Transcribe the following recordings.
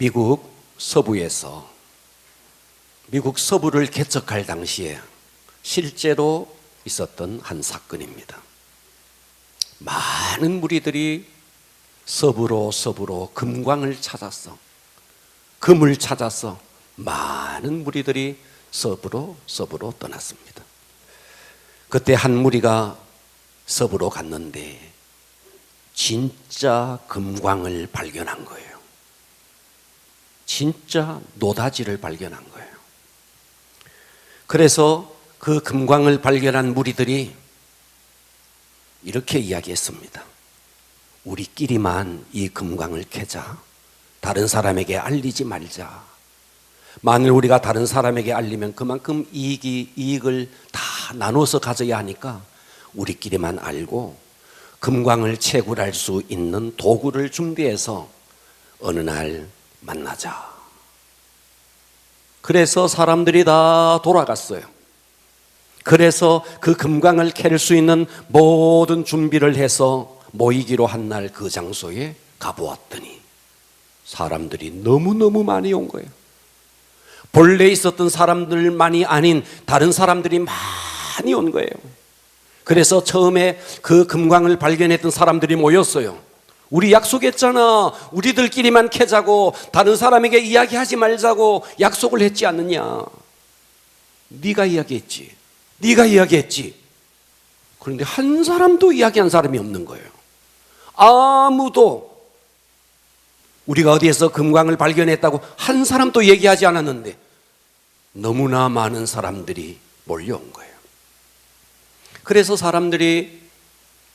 미국 서부에서 미국 서부를 개척할 당시에 실제로 있었던 한 사건입니다. 많은 무리들이 서부로 금광을 찾았어. 금을 찾아서 많은 무리들이 서부로 떠났습니다. 그때 한 무리가 서부로 갔는데 진짜 금광을 발견한 거예요. 진짜 노다지를 발견한 거예요. 그래서 그 금광을 발견한 무리들이 이렇게 이야기했습니다. 우리끼리만 이 금광을 캐자. 다른 사람에게 알리지 말자. 만일 우리가 다른 사람에게 알리면 그만큼 이익을 다 나눠서 가져야 하니까 우리끼리만 알고 금광을 채굴할 수 있는 도구를 준비해서 어느 날 만나자. 그래서 사람들이 다 돌아갔어요. 그래서 그 금광을 캐를 수 있는 모든 준비를 해서 모이기로 한 날 그 장소에 가보았더니 사람들이 너무너무 많이 온 거예요. 본래 있었던 사람들만이 아닌 다른 사람들이 많이 온 거예요. 그래서 처음에 그 금광을 발견했던 사람들이 모였어요. 우리 약속했잖아. 우리들끼리만 캐자고 다른 사람에게 이야기하지 말자고 약속을 했지 않느냐. 네가 이야기했지. 네가 이야기했지. 그런데 한 사람도 이야기한 사람이 없는 거예요. 아무도 우리가 어디에서 금광을 발견했다고 한 사람도 얘기하지 않았는데 너무나 많은 사람들이 몰려온 거예요. 그래서 사람들이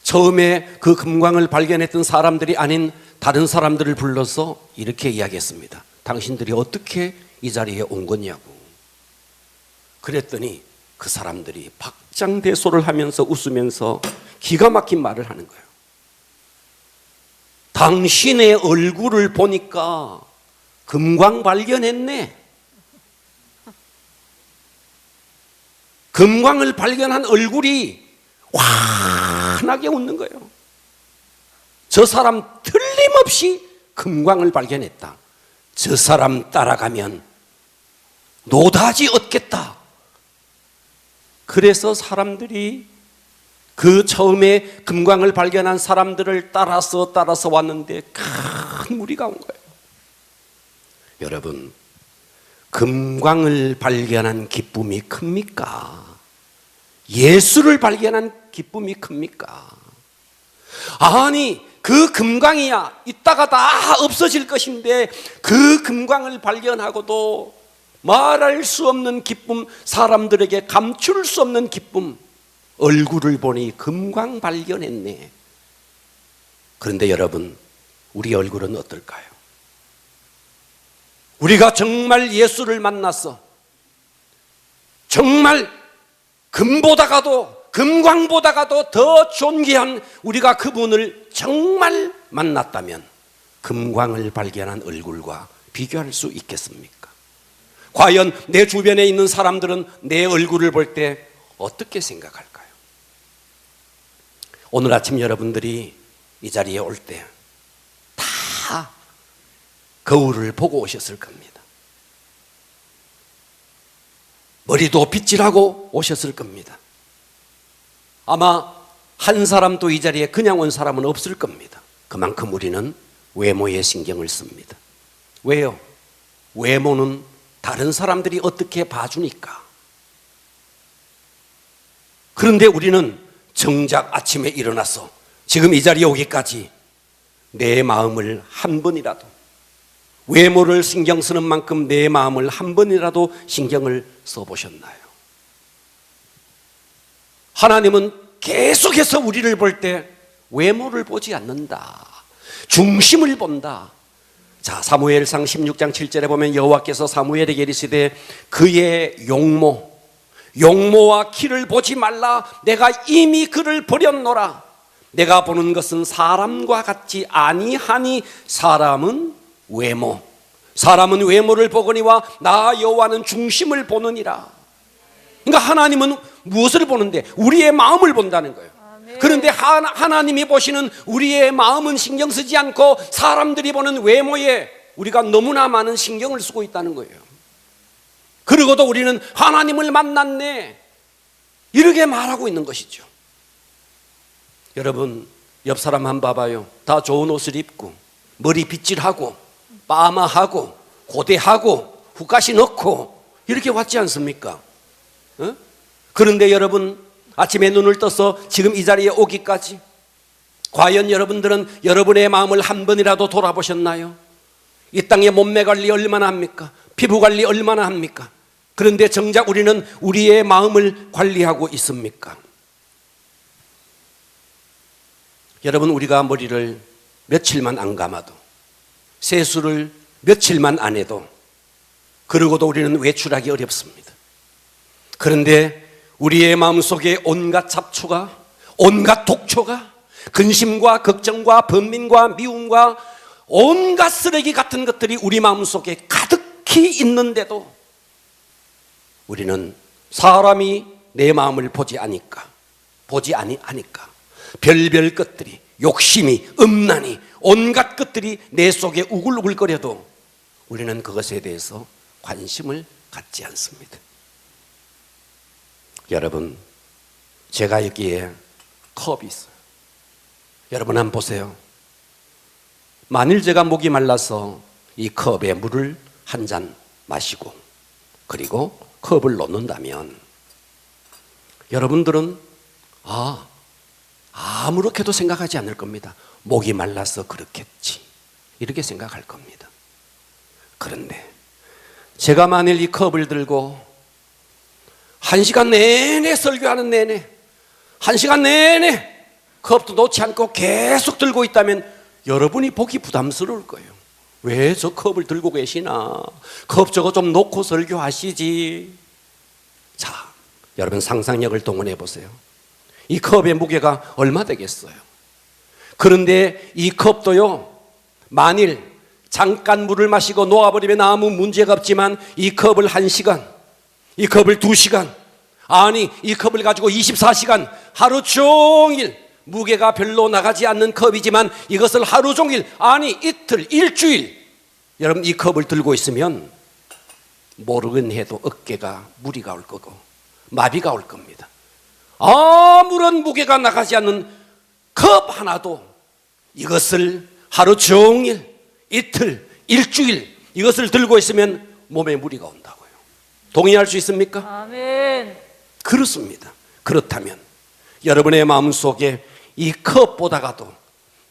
처음에 그 금광을 발견했던 사람들이 아닌 다른 사람들을 불러서 이렇게 이야기했습니다. 당신들이 어떻게 이 자리에 온 거냐고. 그랬더니 그 사람들이 박장대소를 하면서 웃으면서 기가 막힌 말을 하는 거예요. 당신의 얼굴을 보니까 금광 발견했네. 금광을 발견한 얼굴이 환하게 웃는 거예요. 저 사람 틀림없이 금광을 발견했다. 저 사람 따라가면 노다지 얻겠다. 그래서 사람들이 그 처음에 금광을 발견한 사람들을 따라서 왔는데 큰 무리가 온 거예요. 여러분, 금광을 발견한 기쁨이 큽니까? 예수를 발견한 기쁨이 큽니까? 아니, 그 금광이야 이따가 다 없어질 것인데 그 금광을 발견하고도 말할 수 없는 기쁨, 사람들에게 감출 수 없는 기쁨. 얼굴을 보니 금광 발견했네. 그런데 여러분, 우리 얼굴은 어떨까요? 우리가 정말 예수를 만났어. 정말 금광보다가도 더 존귀한 우리가 그분을 정말 만났다면 금광을 발견한 얼굴과 비교할 수 있겠습니까? 과연 내 주변에 있는 사람들은 내 얼굴을 볼 때 어떻게 생각할까요? 오늘 아침 여러분들이 이 자리에 올 때 다 거울을 보고 오셨을 겁니다. 머리도 빗질하고 오셨을 겁니다. 아마 한 사람도 이 자리에 그냥 온 사람은 없을 겁니다. 그만큼 우리는 외모에 신경을 씁니다. 왜요? 외모는 다른 사람들이 어떻게 봐주니까. 그런데 우리는 정작 아침에 일어나서 지금 이 자리에 오기까지 내 마음을 한 번이라도, 외모를 신경 쓰는 만큼 내 마음을 한 번이라도 신경을 써보셨나요? 하나님은 계속해서 우리를 볼 때 외모를 보지 않는다. 중심을 본다. 자, 사무엘상 16장 7절에 보면 여호와께서 사무엘에게 이르시되 그의 용모와 키를 보지 말라. 내가 이미 그를 버렸노라. 내가 보는 것은 사람과 같지 아니하니 사람은 외모를 보거니와 나 여호와는 중심을 보느니라. 그러니까 하나님은 무엇을 보는데? 우리의 마음을 본다는 거예요. 그런데 하나님이 보시는 우리의 마음은 신경 쓰지 않고 사람들이 보는 외모에 우리가 너무나 많은 신경을 쓰고 있다는 거예요. 그리고도 우리는 하나님을 만났네, 이렇게 말하고 있는 것이죠. 여러분, 옆 사람 한번 봐봐요. 다 좋은 옷을 입고 머리 빗질하고 파마하고 고데하고 후가시 넣고 이렇게 왔지 않습니까? 그런데 여러분, 아침에 눈을 떠서 지금 이 자리에 오기까지 과연 여러분들은 여러분의 마음을 한 번이라도 돌아보셨나요? 이 땅에 몸매 관리 얼마나 합니까? 피부 관리 얼마나 합니까? 그런데 정작 우리는 우리의 마음을 관리하고 있습니까? 여러분, 우리가 머리를 며칠만 안 감아도, 세수를 며칠만 안 해도, 그러고도 우리는 외출하기 어렵습니다. 그런데 우리의 마음속에 온갖 잡초가, 온갖 독초가, 근심과 걱정과 번민과 미움과 온갖 쓰레기 같은 것들이 우리 마음속에 가득히 있는데도 우리는 사람이 내 마음을 보지 아니까 별별 것들이, 욕심이, 음란이, 온갖 것들이 내 속에 우글우글거려도 우리는 그것에 대해서 관심을 갖지 않습니다. 여러분, 제가 여기에 컵이 있어요. 여러분 한번 보세요. 만일 제가 목이 말라서 이 컵에 물을 한 잔 마시고 그리고 컵을 놓는다면 여러분들은 아무렇게도 생각하지 않을 겁니다. 목이 말라서 그렇겠지, 이렇게 생각할 겁니다. 그런데 제가 만일 이 컵을 들고 1시간 내내 설교하는 내내, 1시간 내내 컵도 놓지 않고 계속 들고 있다면 여러분이 보기 부담스러울 거예요. 왜 저 컵을 들고 계시나? 컵 저거 좀 놓고 설교하시지. 자, 여러분 상상력을 동원해 보세요. 이 컵의 무게가 얼마 되겠어요? 그런데 이 컵도요, 만일 잠깐 물을 마시고 놓아버리면 아무 문제가 없지만 이 컵을 1시간, 이 컵을 2시간, 아니 이 컵을 가지고 24시간 하루 종일, 무게가 별로 나가지 않는 컵이지만 이것을 하루 종일, 아니 이틀, 일주일 여러분 이 컵을 들고 있으면 모르긴 해도 어깨가 무리가 올 거고 마비가 올 겁니다. 아무런 무게가 나가지 않는 컵 하나도 이것을 하루 종일, 이틀, 일주일 이것을 들고 있으면 몸에 무리가 온다고요. 동의할 수 있습니까? 아멘. 그렇습니다. 그렇다면 여러분의 마음속에 이 컵보다가도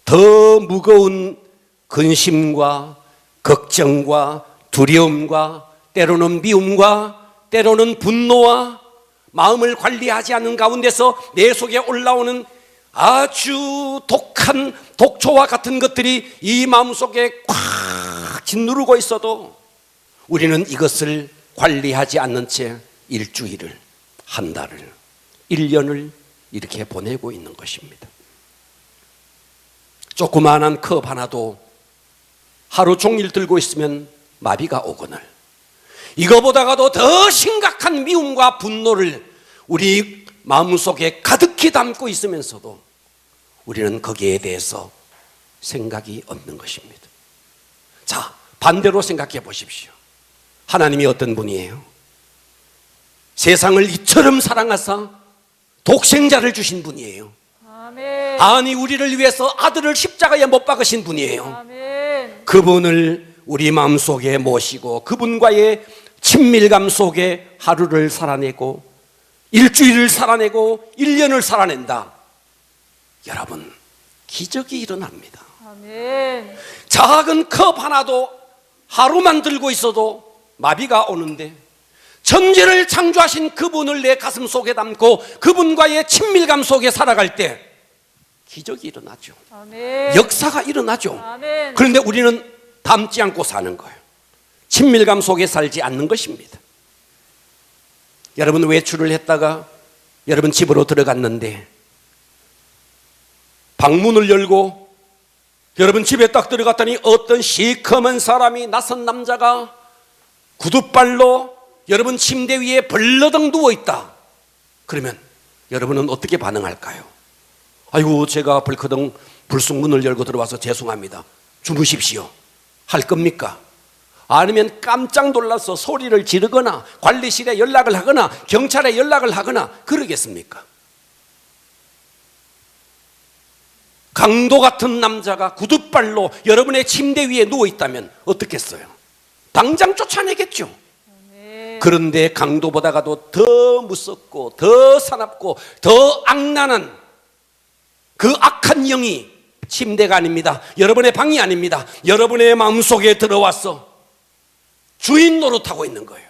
더 무거운 근심과 걱정과 두려움과 때로는 미움과 때로는 분노와 마음을 관리하지 않는 가운데서 내 속에 올라오는 아주 독한 독초와 같은 것들이 이 마음속에 꽉 짓누르고 있어도 우리는 이것을 관리하지 않는 채 일주일을, 한 달을, 1년을 이렇게 보내고 있는 것입니다. 조그마한 컵 하나도 하루 종일 들고 있으면 마비가 오거늘 이거보다가도 더 심각한 미움과 분노를 우리 마음속에 가득히 담고 있으면서도 우리는 거기에 대해서 생각이 없는 것입니다. 자, 반대로 생각해 보십시오. 하나님이 어떤 분이에요? 세상을 이처럼 사랑하사 독생자를 주신 분이에요. 아멘. 아니 우리를 위해서 아들을 십자가에 못 박으신 분이에요. 아멘. 그분을 우리 마음속에 모시고 그분과의 친밀감 속에 하루를 살아내고 일주일을 살아내고 1년을 살아낸다. 여러분, 기적이 일어납니다. 아멘. 작은 컵 하나도 하루만 들고 있어도 마비가 오는데 천지를 창조하신 그분을 내 가슴 속에 담고 그분과의 친밀감 속에 살아갈 때 기적이 일어나죠. 아멘. 역사가 일어나죠. 아멘. 그런데 우리는 담지 않고 사는 거예요. 친밀감 속에 살지 않는 것입니다. 여러분 외출을 했다가 여러분 집으로 들어갔는데 방문을 열고 여러분 집에 딱 들어갔더니 어떤 시커먼 사람이, 낯선 남자가 구둣발로 여러분 침대 위에 벌러덩 누워있다. 그러면 여러분은 어떻게 반응할까요? 아이고 제가 벌커덩 불쑥 문을 열고 들어와서 죄송합니다. 주무십시오. 할 겁니까? 아니면 깜짝 놀라서 소리를 지르거나 관리실에 연락을 하거나 경찰에 연락을 하거나 그러겠습니까? 강도 같은 남자가 구둣발로 여러분의 침대 위에 누워 있다면 어떻겠어요? 당장 쫓아내겠죠. 그런데 강도보다가도 더 무섭고 더 사납고 더 악랄한 그 악한 영이 침대가 아닙니다. 여러분의 방이 아닙니다. 여러분의 마음속에 들어와서 주인 노릇하고 있는 거예요.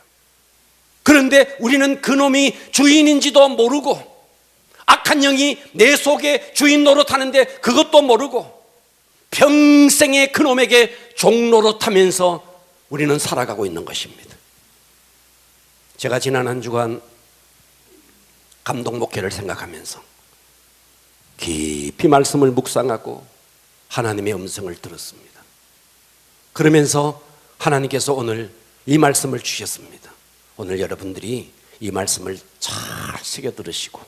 그런데 우리는 그놈이 주인인지도 모르고 악한 영이 내 속에 주인 노릇하는데 그것도 모르고 평생에 그놈에게 종 노릇하면서 우리는 살아가고 있는 것입니다. 제가 지난 한 주간 감동 목회를 생각하면서 깊이 말씀을 묵상하고 하나님의 음성을 들었습니다. 그러면서 하나님께서 오늘 이 말씀을 주셨습니다. 오늘 여러분들이 이 말씀을 잘 새겨 들으시고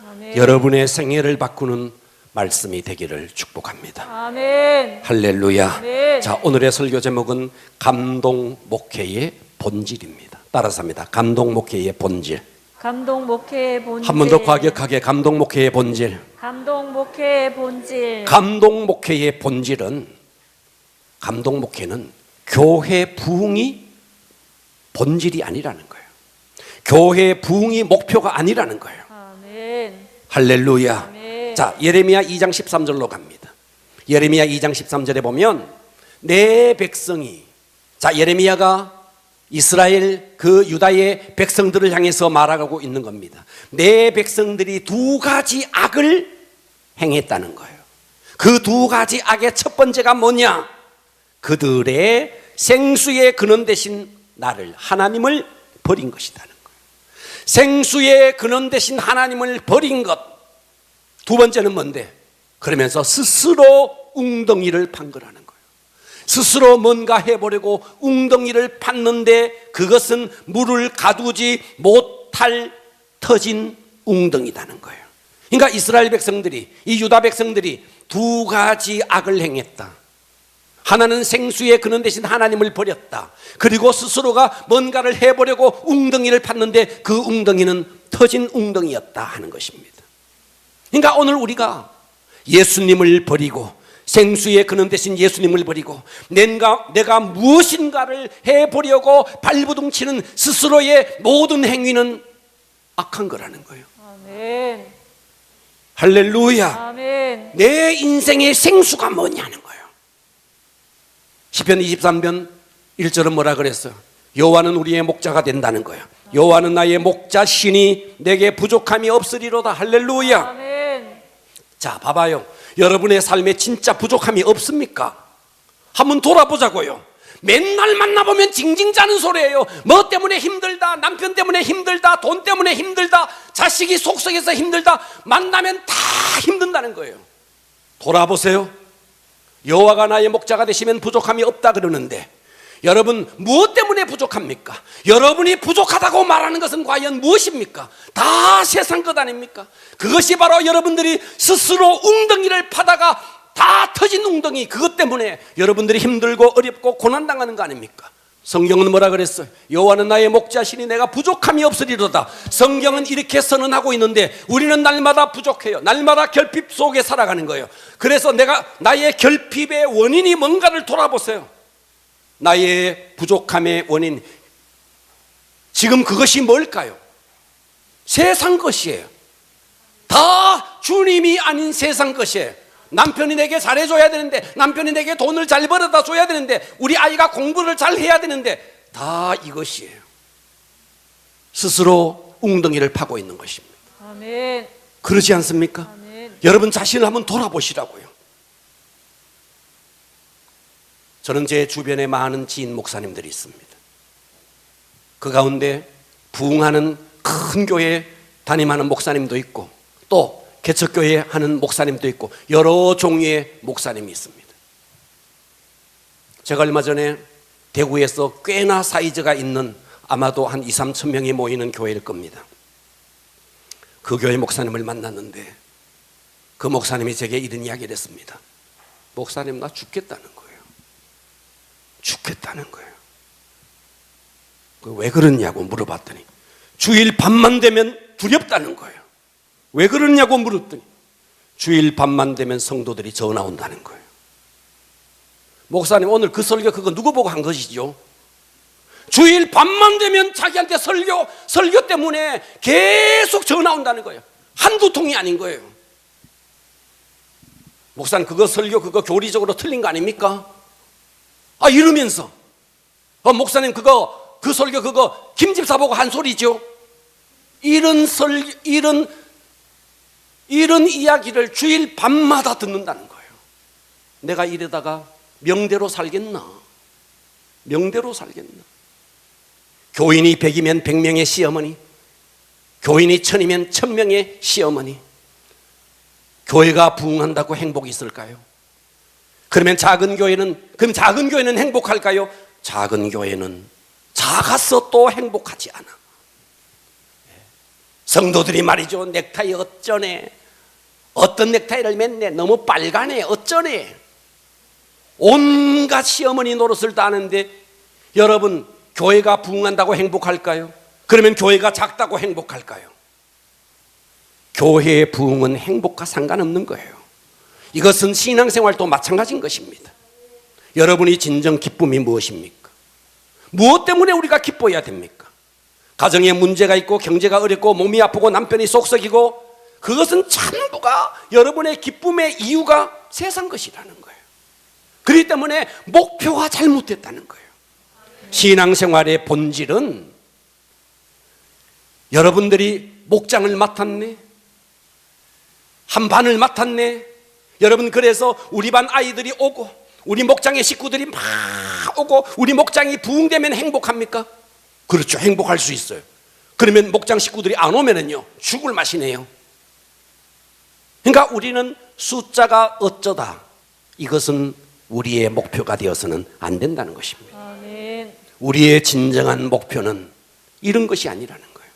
아멘. 여러분의 생애를 바꾸는 말씀이 되기를 축복합니다. 아멘. 할렐루야. 아멘. 자, 오늘의 설교 제목은 감동 목회의 본질입니다. 따라서 합니다. 감동 목회의 본질. 감동 목회의 본질. 한 번 더 과격하게 감동 목회의 본질. 감동 목회의 본질. 감동 목회의 본질은, 감동 목회는 교회 부흥이 본질이 아니라는 거예요. 교회 부흥이 목표가 아니라는 거예요. 아멘. 할렐루야. 아멘. 자, 예레미야 2장 13절로 갑니다. 예레미야 2장 13절에 보면 내 백성이, 자, 예레미야가 이스라엘 그 유다의 백성들을 향해서 말하고 있는 겁니다. 내 백성들이 두 가지 악을 행했다는 거예요. 그 두 가지 악의 첫 번째가 뭐냐? 그들의 생수의 근원 되신 나를, 하나님을 버린 것이라는 거예요. 생수의 근원 되신 하나님을 버린 것. 두 번째는 뭔데? 그러면서 스스로 웅덩이를 판 거라는 거예요. 스스로 뭔가 해보려고 웅덩이를 팠는데 그것은 물을 가두지 못할 터진 웅덩이라는 거예요. 그러니까 이스라엘 백성들이, 이 유다 백성들이 두 가지 악을 행했다. 하나는 생수의 근원 되신 하나님을 버렸다. 그리고 스스로가 뭔가를 해보려고 웅덩이를 팠는데 그 웅덩이는 터진 웅덩이였다 하는 것입니다. 그러니까 오늘 우리가 예수님을 버리고, 생수의 근원 되신 예수님을 버리고 내가 무엇인가를 해보려고 발부둥치는 스스로의 모든 행위는 악한 거라는 거예요. 아멘. 할렐루야. 아멘. 내 인생의 생수가 뭐냐는 거예요. 시편 23편 1절은 뭐라 그랬어요? 여호와는 우리의 목자가 된다는 거예요. 여호와는 나의 목자 신이 내게 부족함이 없으리로다. 할렐루야. 아멘. 자, 봐봐요. 여러분의 삶에 진짜 부족함이 없습니까? 한번 돌아보자고요. 맨날 만나보면 징징 자는 소리예요. 뭐 때문에 힘들다, 남편 때문에 힘들다, 돈 때문에 힘들다, 자식이 속썩여서 힘들다. 만나면 다 힘든다는 거예요. 돌아보세요. 여호와가 나의 목자가 되시면 부족함이 없다 그러는데 여러분 무엇 때문에 부족합니까? 여러분이 부족하다고 말하는 것은 과연 무엇입니까? 다 세상 것 아닙니까? 그것이 바로 여러분들이 스스로 웅덩이를 파다가 다 터진 웅덩이, 그것 때문에 여러분들이 힘들고 어렵고 고난당하는 거 아닙니까? 성경은 뭐라 그랬어요? 여호와는 나의 목자시니 내가 부족함이 없으리로다. 성경은 이렇게 선언하고 있는데 우리는 날마다 부족해요. 날마다 결핍 속에 살아가는 거예요. 그래서 나의 결핍의 원인이 뭔가를 돌아보세요. 나의 부족함의 원인, 지금 그것이 뭘까요? 세상 것이에요. 다 주님이 아닌 세상 것이에요. 남편이 내게 잘해줘야 되는데, 남편이 내게 돈을 잘 벌어다 줘야 되는데, 우리 아이가 공부를 잘 해야 되는데, 다 이것이에요. 스스로 웅덩이를 파고 있는 것입니다. 아멘. 그러지 않습니까? 아멘. 여러분 자신을 한번 돌아보시라고요. 저는 제 주변에 많은 지인 목사님들이 있습니다. 그 가운데 부흥하는 큰 교회 담임하는 목사님도 있고 또 개척교회 하는 목사님도 있고 여러 종류의 목사님이 있습니다. 제가 얼마 전에 대구에서 꽤나 사이즈가 있는 아마도 한 2, 3천 명이 모이는 교회일 겁니다. 그 교회 목사님을 만났는데 그 목사님이 제게 이런 이야기를 했습니다. 목사님, 나 죽겠다는 거예요. 죽겠다는 거예요. 왜 그러냐고 물어봤더니 주일 밤만 되면 두렵다는 거예요. 왜 그러냐고 물었더니 주일 밤만 되면 성도들이 전화 온다는 거예요. 목사님, 오늘 그 설교 그거 누구 보고 한 것이죠? 주일 밤만 되면 자기한테 설교 때문에 계속 전화 온다는 거예요. 한두 통이 아닌 거예요. 목사님, 그거 설교 그거 교리적으로 틀린 거 아닙니까? 이러면서 목사님, 그 설교 그거 김 집사 보고 한 소리죠. 이런 이야기를 주일 밤마다 듣는다는 거예요. 내가 이러다가 명대로 살겠나? 명대로 살겠나? 교인이 100이면 100명의 시어머니, 교인이 1000이면 1000명의 시어머니. 교회가 부흥한다고 행복이 있을까요? 그럼 작은 교회는 행복할까요? 작은 교회는 작아서 또 행복하지 않아. 성도들이 말이죠, 넥타이 어쩌네, 어떤 넥타이를 맸네, 너무 빨가네, 어쩌네. 온갖 시어머니 노릇을 다 하는데, 여러분, 교회가 부흥한다고 행복할까요? 그러면 교회가 작다고 행복할까요? 교회의 부흥은 행복과 상관없는 거예요. 이것은 신앙생활도 마찬가지인 것입니다. 여러분이 진정 기쁨이 무엇입니까? 무엇 때문에 우리가 기뻐해야 됩니까? 가정에 문제가 있고 경제가 어렵고 몸이 아프고 남편이 속썩이고, 그것은 전부가 여러분의 기쁨의 이유가 세상 것이라는 거예요. 그렇기 때문에 목표가 잘못됐다는 거예요. 신앙생활의 본질은 여러분들이 목장을 맡았네, 한 반을 맡았네. 여러분, 그래서 우리 반 아이들이 오고 우리 목장의 식구들이 막 오고 우리 목장이 부흥되면 행복합니까? 그렇죠, 행복할 수 있어요. 그러면 목장 식구들이 안 오면은요, 죽을 맛이네요. 그러니까 우리는 숫자가 어쩌다, 이것은 우리의 목표가 되어서는 안 된다는 것입니다. 아멘. 우리의 진정한 목표는 이런 것이 아니라는 거예요.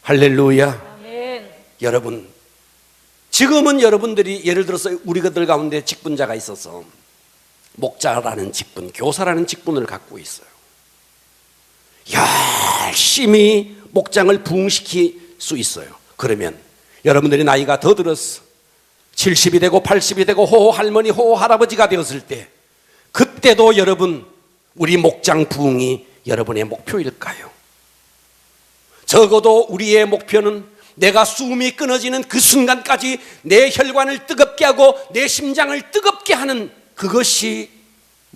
할렐루야. 아멘. 여러분, 지금은 여러분들이 예를 들어서 우리들 가운데 직분자가 있어서 목자라는 직분, 교사라는 직분을 갖고 있어요. 열심히 목장을 부흥시킬 수 있어요. 그러면 여러분들이 나이가 더 들었어, 70이 되고 80이 되고 호호 할머니, 호호 할아버지가 되었을 때, 그때도 여러분, 우리 목장 부흥이 여러분의 목표일까요? 적어도 우리의 목표는 내가 숨이 끊어지는 그 순간까지 내 혈관을 뜨겁게 하고 내 심장을 뜨겁게 하는 그것이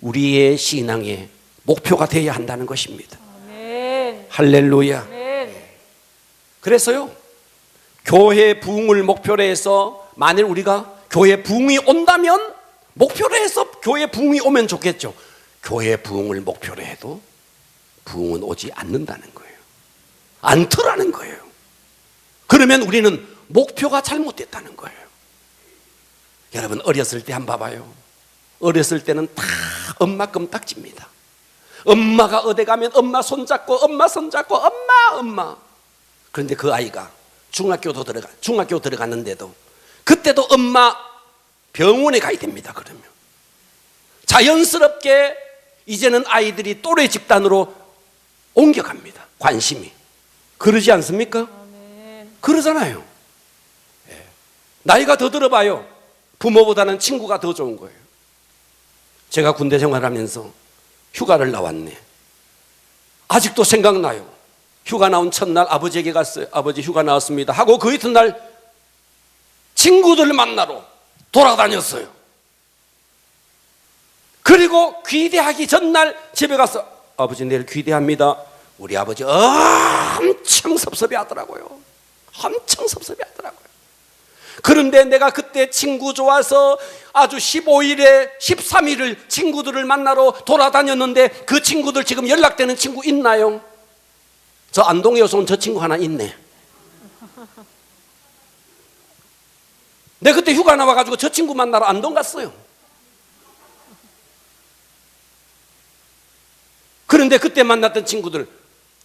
우리의 신앙의 목표가 되어야 한다는 것입니다. 아멘. 할렐루야. 아멘. 그래서요, 교회 부흥을 목표로 해서 만일 우리가 교회 부흥이 온다면 목표로 해서 교회 부흥이 오면 좋겠죠. 교회 부흥을 목표로 해도 부흥은 오지 않는다는 거예요. 않더라는 거예요. 그러면 우리는 목표가 잘못됐다는 거예요. 여러분, 어렸을 때 한번 봐봐요. 어렸을 때는 다 엄마 껌딱지입니다. 엄마가 어디 가면 엄마 손잡고 엄마 손잡고 엄마. 그런데 그 아이가 중학교 들어갔는데도 그때도 엄마 병원에 가야 됩니다. 그러면 자연스럽게 이제는 아이들이 또래 집단으로 옮겨갑니다. 관심이. 그러지 않습니까? 아멘. 그러잖아요. 나이가 더 들어봐요. 부모보다는 친구가 더 좋은 거예요. 제가 군대 생활하면서 휴가를 나왔네. 아직도 생각나요. 휴가 나온 첫날 아버지에게 갔어요. 아버지, 휴가 나왔습니다 하고 그 이튿날 친구들 만나러 돌아다녔어요. 그리고 귀대하기 전날 집에 가서, 아버지 내일 귀대합니다. 우리 아버지 엄청 섭섭해하더라고요. 엄청 섭섭해하더라고요. 그런데 내가 그때 친구 좋아서 아주 15일에 13일을 친구들을 만나러 돌아다녔는데, 그 친구들 지금 연락되는 친구 있나요? 저 안동에서 온 저 친구 하나 있네. 내가 그때 휴가 나와가지고 저 친구 만나러 안동 갔어요. 그런데 그때 만났던 친구들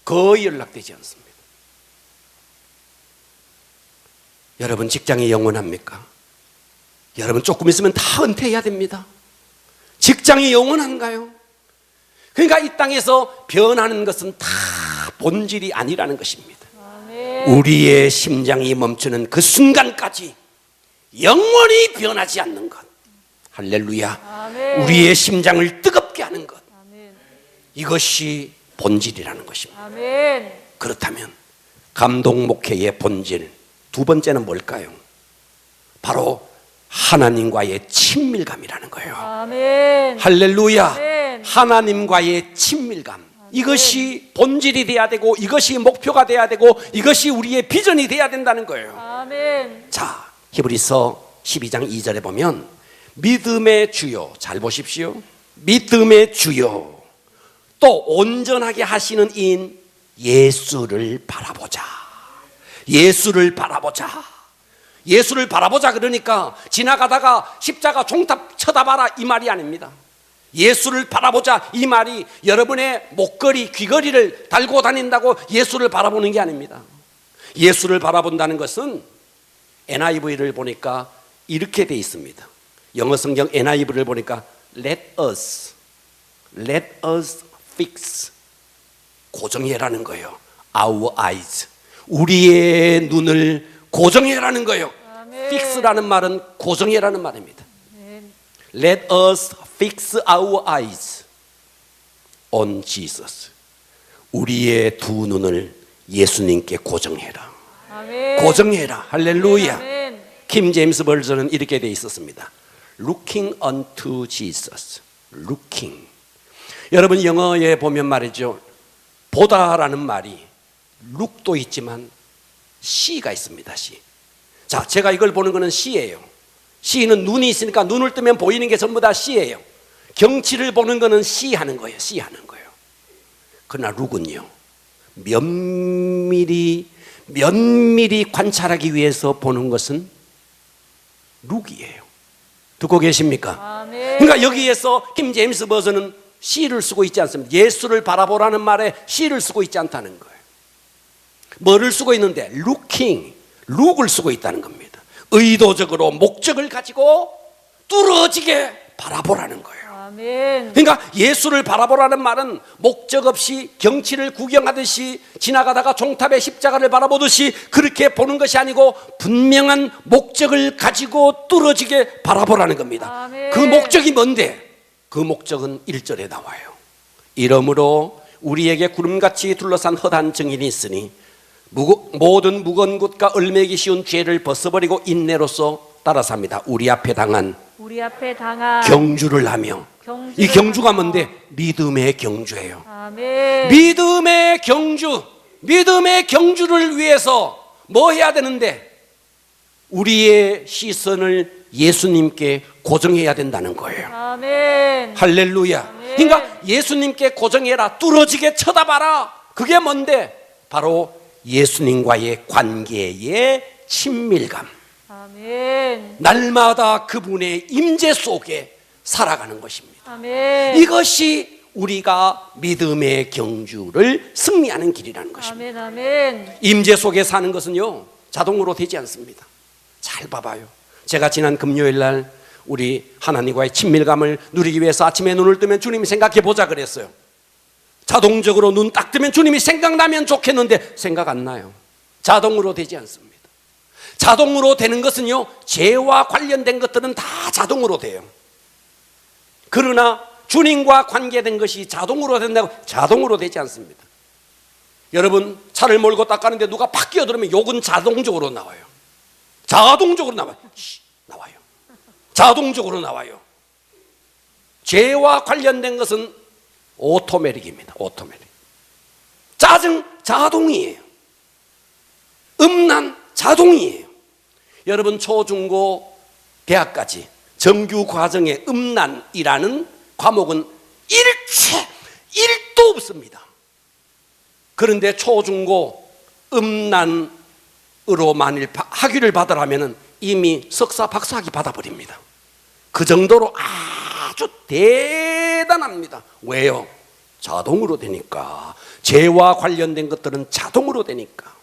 거의 연락되지 않습니다. 여러분, 직장이 영원합니까? 여러분, 조금 있으면 다 은퇴해야 됩니다. 직장이 영원한가요? 그러니까 이 땅에서 변하는 것은 다 본질이 아니라는 것입니다. 아멘. 우리의 심장이 멈추는 그 순간까지 영원히 변하지 않는 것. 할렐루야. 아멘. 우리의 심장을 뜨겁게 하는 것. 아멘. 이것이 본질이라는 것입니다. 아멘. 그렇다면 감동 목회의 본질 두 번째는 뭘까요? 바로 하나님과의 친밀감이라는 거예요. 아멘. 할렐루야. 아멘. 하나님과의 친밀감. 이것이 본질이 돼야 되고 이것이 목표가 돼야 되고 이것이 우리의 비전이 돼야 된다는 거예요. 아멘. 자, 히브리서 12장 2절에 보면 믿음의 주요, 잘 보십시오. 믿음의 주요, 또 온전하게 하시는 이인 예수를 바라보자. 예수를 바라보자. 예수를 바라보자 그러니까 지나가다가 십자가 종탑 쳐다봐라 이 말이 아닙니다. 예수를 바라보자 이 말이 여러분의 목걸이, 귀걸이를 달고 다닌다고 예수를 바라보는 게 아닙니다. 예수를 바라본다는 것은 NIV를 보니까 이렇게 돼 있습니다. 영어 성경 NIV를 보니까 let us fix, 고정해라는 거예요. Our eyes, 우리의 눈을 고정해라는 거예요. 아멘. fix라는 말은 고정해라는 말입니다. 아멘. Let us fix our eyes on Jesus. 우리의 두 눈을 예수님께 고정해라. 아멘. 고정해라. 할렐루야. 아멘. 킴 제임스 버전은 이렇게 돼 있었습니다. Looking unto Jesus. Looking. 여러분 영어에 보면 말이죠. 보다라는 말이 look도 있지만 see가 있습니다. see. 자, 제가 이걸 보는 거는 see예요. see는 눈이 있으니까 눈을 뜨면 보이는 게 전부 다 see예요. 경치를 보는 거는 see 하는 거예요. see 하는 거예요. 그러나 look은요. 면밀히 관찰하기 위해서 보는 것은 look이에요. 듣고 계십니까? 아멘. 그러니까 여기에서 킴 제임스 버전은 C를 쓰고 있지 않습니다. 예수를 바라보라는 말에 C를 쓰고 있지 않다는 거예요. 뭐를 쓰고 있는데? Looking, look을 쓰고 있다는 겁니다. 의도적으로 목적을 가지고 뚫어지게 바라보라는 거예요. 아멘. 그러니까 예수를 바라보라는 말은 목적 없이 경치를 구경하듯이 지나가다가 종탑의 십자가를 바라보듯이 그렇게 보는 것이 아니고 분명한 목적을 가지고 뚫어지게 바라보라는 겁니다. 아멘. 그 목적이 뭔데? 그 목적은 1절에 나와요. 이러므로 우리에게 구름같이 둘러싼 헛한 증인이 있으니 모든 무거운 것과 얼매기 쉬운 죄를 벗어버리고 인내로서 따라서 합니다. 우리 앞에 당한 경주를 하며, 이 경주가 뭔데? 믿음의 경주예요. 아멘. 믿음의 경주를 위해서 뭐 해야 되는데? 우리의 시선을 예수님께 고정해야 된다는 거예요. 아멘. 할렐루야. 아멘. 그러니까 예수님께 고정해라. 뚫어지게 쳐다봐라. 그게 뭔데? 바로 예수님과의 관계의 친밀감. 아멘. 날마다 그분의 임재 속에 살아가는 것입니다. 아멘. 이것이 우리가 믿음의 경주를 승리하는 길이라는 것입니다. 아멘. 아멘. 임재 속에 사는 것은요, 자동으로 되지 않습니다. 잘 봐봐요. 제가 지난 금요일 날 우리 하나님과의 친밀감을 누리기 위해서 아침에 눈을 뜨면 주님이 생각해 보자 그랬어요. 자동적으로 눈 딱 뜨면 주님이 생각나면 좋겠는데 생각 안 나요. 자동으로 되지 않습니다. 자동으로 되는 것은요, 죄와 관련된 것들은 다 자동으로 돼요. 그러나 주님과 관계된 것이 자동으로 된다고 자동으로 되지 않습니다. 여러분 차를 몰고 딱 가는데 누가 팍 끼어들으면 욕은 자동적으로 나와요. 자동적으로 나와요. 나와요. 자동적으로 나와요. 죄와 관련된 것은 오토매틱입니다. 오토매틱. 짜증 자동이에요. 음란 자동이에요. 여러분 초중고 대학까지 정규 과정에 음란이라는 과목은 1도 없습니다. 그런데 초중고 음란으로 만일 학위를 받으라면 이미 석사 박사학위 받아버립니다. 그 정도로 아주 대단합니다. 왜요? 자동으로 되니까. 죄와 관련된 것들은 자동으로 되니까.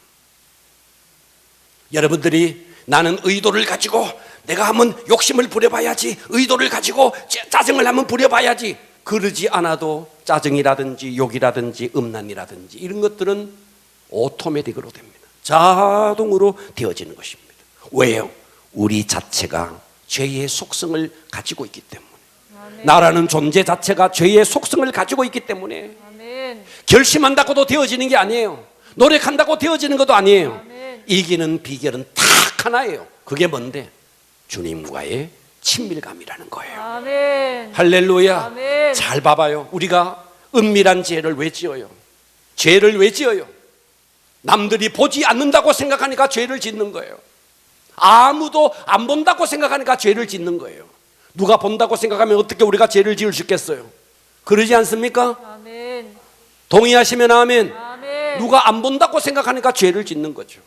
여러분들이 나는 의도를 가지고 내가 한번 욕심을 부려봐야지, 의도를 가지고 짜증을 한번 부려봐야지. 그러지 않아도 짜증이라든지 욕이라든지 음란이라든지 이런 것들은 오토매틱으로 됩니다. 자동으로 되어지는 것입니다. 왜요? 우리 자체가 죄의 속성을 가지고 있기 때문에. 아멘. 나라는 존재 자체가 죄의 속성을 가지고 있기 때문에 아멘. 결심한다고도 되어지는 게 아니에요. 노력한다고 되어지는 것도 아니에요. 아멘. 이기는 비결은 딱 하나예요. 그게 뭔데? 주님과의 친밀감이라는 거예요. 아멘. 할렐루야. 아멘. 잘 봐봐요. 우리가 은밀한 죄를 왜 지어요? 죄를 왜 지어요? 남들이 보지 않는다고 생각하니까 죄를 짓는 거예요. 아무도 안 본다고 생각하니까 죄를 짓는 거예요. 누가 본다고 생각하면 어떻게 우리가 죄를 지을 수 있겠어요? 그러지 않습니까? 아멘. 동의하시면 아멘. 아멘. 누가 안 본다고 생각하니까 죄를 짓는 거죠.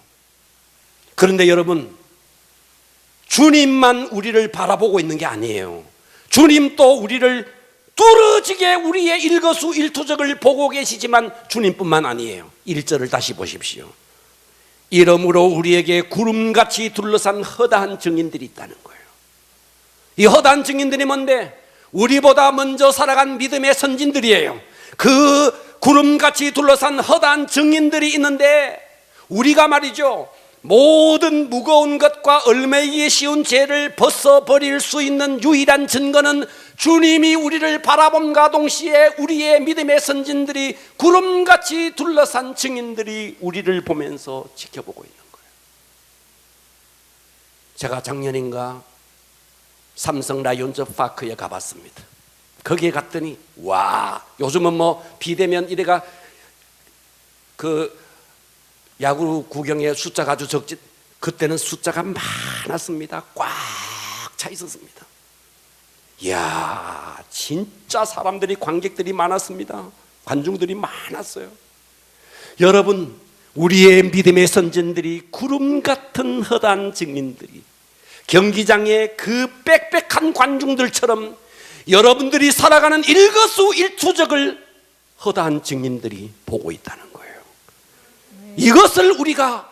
그런데 여러분, 주님만 우리를 바라보고 있는 게 아니에요. 주님도 우리를 뚫어지게 우리의 일거수일투족을 보고 계시지만 주님뿐만 아니에요. 1절을 다시 보십시오. 이러므로 우리에게 구름같이 둘러싼 허다한 증인들이 있다는 거예요. 이 허다한 증인들이 뭔데? 우리보다 먼저 살아간 믿음의 선진들이에요. 그 구름같이 둘러싼 허다한 증인들이 있는데, 우리가 말이죠, 모든 무거운 것과 얽매이기 쉬운 죄를 벗어버릴 수 있는 유일한 증거는 주님이 우리를 바라봄과 동시에 우리의 믿음의 선진들이, 구름같이 둘러싼 증인들이 우리를 보면서 지켜보고 있는 거예요. 제가 작년인가 삼성 라이온즈 파크에 가봤습니다. 거기에 갔더니 와, 요즘은 뭐 비대면 이래가 그 야구 구경에 숫자가 아주 적지, 그때는 숫자가 많았습니다. 꽉 차 있었습니다. 이야, 진짜 사람들이, 관객들이 많았습니다. 관중들이 많았어요. 여러분, 우리의 믿음의 선진들이, 구름 같은 허다한 증인들이 경기장의 그 빽빽한 관중들처럼 여러분들이 살아가는 일거수일투족을 허다한 증인들이 보고 있다는 거예요. 이것을 우리가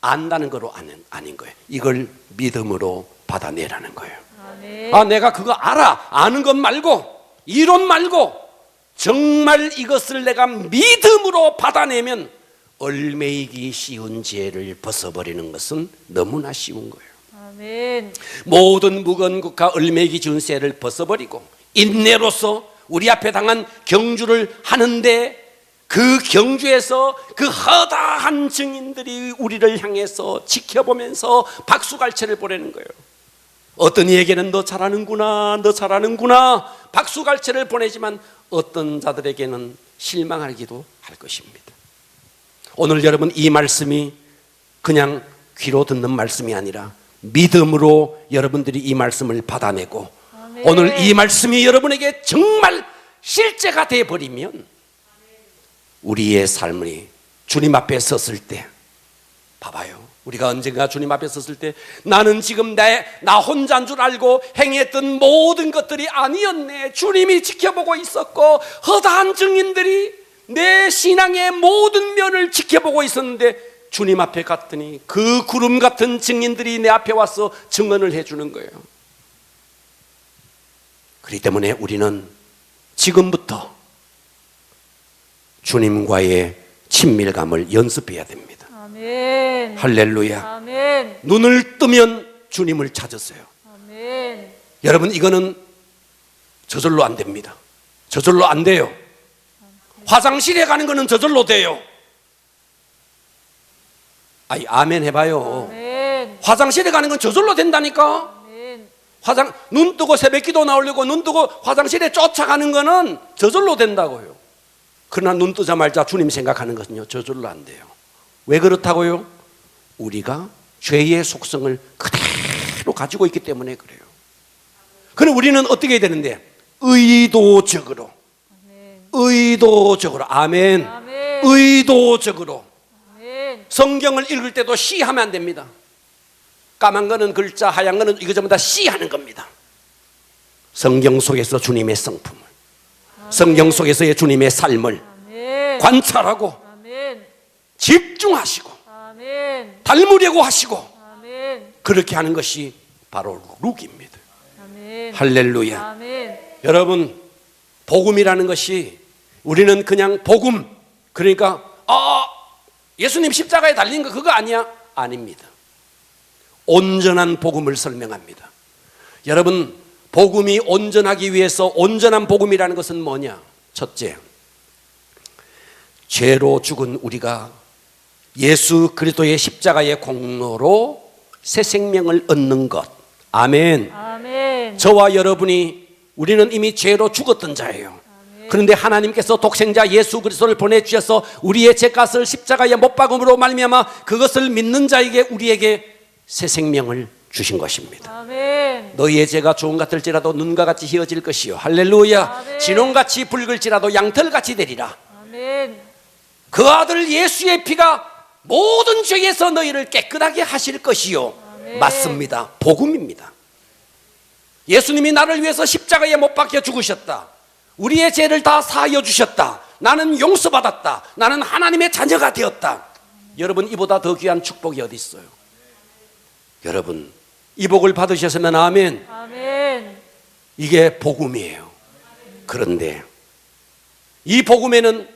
안다는 거로 아닌 거예요. 이걸 믿음으로 받아내라는 거예요. 아멘. 아, 내가 그거 알아. 아는 것 말고, 이론 말고, 정말 이것을 내가 믿음으로 받아내면 얽매이기 쉬운 죄를 벗어버리는 것은 너무나 쉬운 거예요. 아멘. 모든 무거운 것과 얽매이기 쉬운 죄를 벗어버리고 인내로서 우리 앞에 당한 경주를 하는데, 그 경주에서 그 허다한 증인들이 우리를 향해서 지켜보면서 박수갈채를 보내는 거예요. 어떤 이에게는 너 잘하는구나, 너 잘하는구나 박수갈채를 보내지만, 어떤 자들에게는 실망하기도 할 것입니다. 오늘 여러분, 이 말씀이 그냥 귀로 듣는 말씀이 아니라 믿음으로 여러분들이 이 말씀을 받아내고, 아멘. 오늘 이 말씀이 여러분에게 정말 실제가 되어버리면, 우리의 삶이 주님 앞에 섰을 때, 봐봐요, 우리가 언젠가 주님 앞에 섰을 때 나는 지금 나 혼자인 줄 알고 행했던 모든 것들이 아니었네, 주님이 지켜보고 있었고 허다한 증인들이 내 신앙의 모든 면을 지켜보고 있었는데, 주님 앞에 갔더니 그 구름 같은 증인들이 내 앞에 와서 증언을 해주는 거예요. 그렇기 때문에 우리는 지금부터 주님과의 친밀감을 연습해야 됩니다. 아멘. 할렐루야. 아멘. 눈을 뜨면 주님을 찾으세요. 아멘. 여러분, 이거는 저절로 안 됩니다. 저절로 안 돼요. 화장실에 가는 거는 저절로 돼요. 아이, 아멘 해봐요. 아멘. 화장실에 가는 건 저절로 된다니까. 아멘. 눈 뜨고 새벽 기도 나오려고 눈 뜨고 화장실에 쫓아가는 거는 저절로 된다고요. 그러나 눈 뜨자마자 주님 생각하는 것은요, 저절로 안 돼요. 왜 그렇다고요? 우리가 죄의 속성을 그대로 가지고 있기 때문에 그래요. 그럼 우리는 어떻게 해야 되는데? 의도적으로. 아멘. 의도적으로. 아멘. 아멘. 의도적으로. 아멘. 성경을 읽을 때도 시하면 안 됩니다. 까만 거는 글자, 하얀 거는 이거 전부 다 시하는 겁니다. 성경 속에서 주님의 성품을, 성경 속에서의 주님의 삶을 아멘. 관찰하고 아멘. 집중하시고 아멘. 닮으려고 하시고, 아멘. 그렇게 하는 것이 바로 룩입니다. 아멘. 할렐루야. 아멘. 여러분, 복음이라는 것이 우리는 그냥 복음, 그러니까 예수님 십자가에 달린 거 그거 아니야? 아닙니다. 온전한 복음을 설명합니다. 여러분, 복음이 온전하기 위해서 온전한 복음이라는 것은 뭐냐? 첫째, 죄로 죽은 우리가 예수 그리스도의 십자가의 공로로 새 생명을 얻는 것. 아멘. 아멘. 저와 여러분이 우리는 이미 죄로 죽었던 자예요. 그런데 하나님께서 독생자 예수 그리스도를 보내주셔서 우리의 죄값을 십자가에 못 박음으로 말미암아 그것을 믿는 자에게 우리에게 새 생명을 주신 것입니다. 아멘. 너희의 죄가 주홍 같을지라도 눈과 같이 희어질 것이요 할렐루야. 아멘. 진홍같이 붉을지라도 양털같이 되리라. 아멘. 그 아들 예수의 피가 모든 죄에서 너희를 깨끗하게 하실 것이요. 아멘. 맞습니다. 복음입니다. 예수님이 나를 위해서 십자가에 못 박혀 죽으셨다. 우리의 죄를 다 사하여 주셨다. 나는 용서받았다. 나는 하나님의 자녀가 되었다. 여러분, 이보다 더 귀한 축복이 어디 있어요? 여러분, 이 복을 받으셨으면 아멘. 아멘. 이게 복음이에요. 그런데 이 복음에는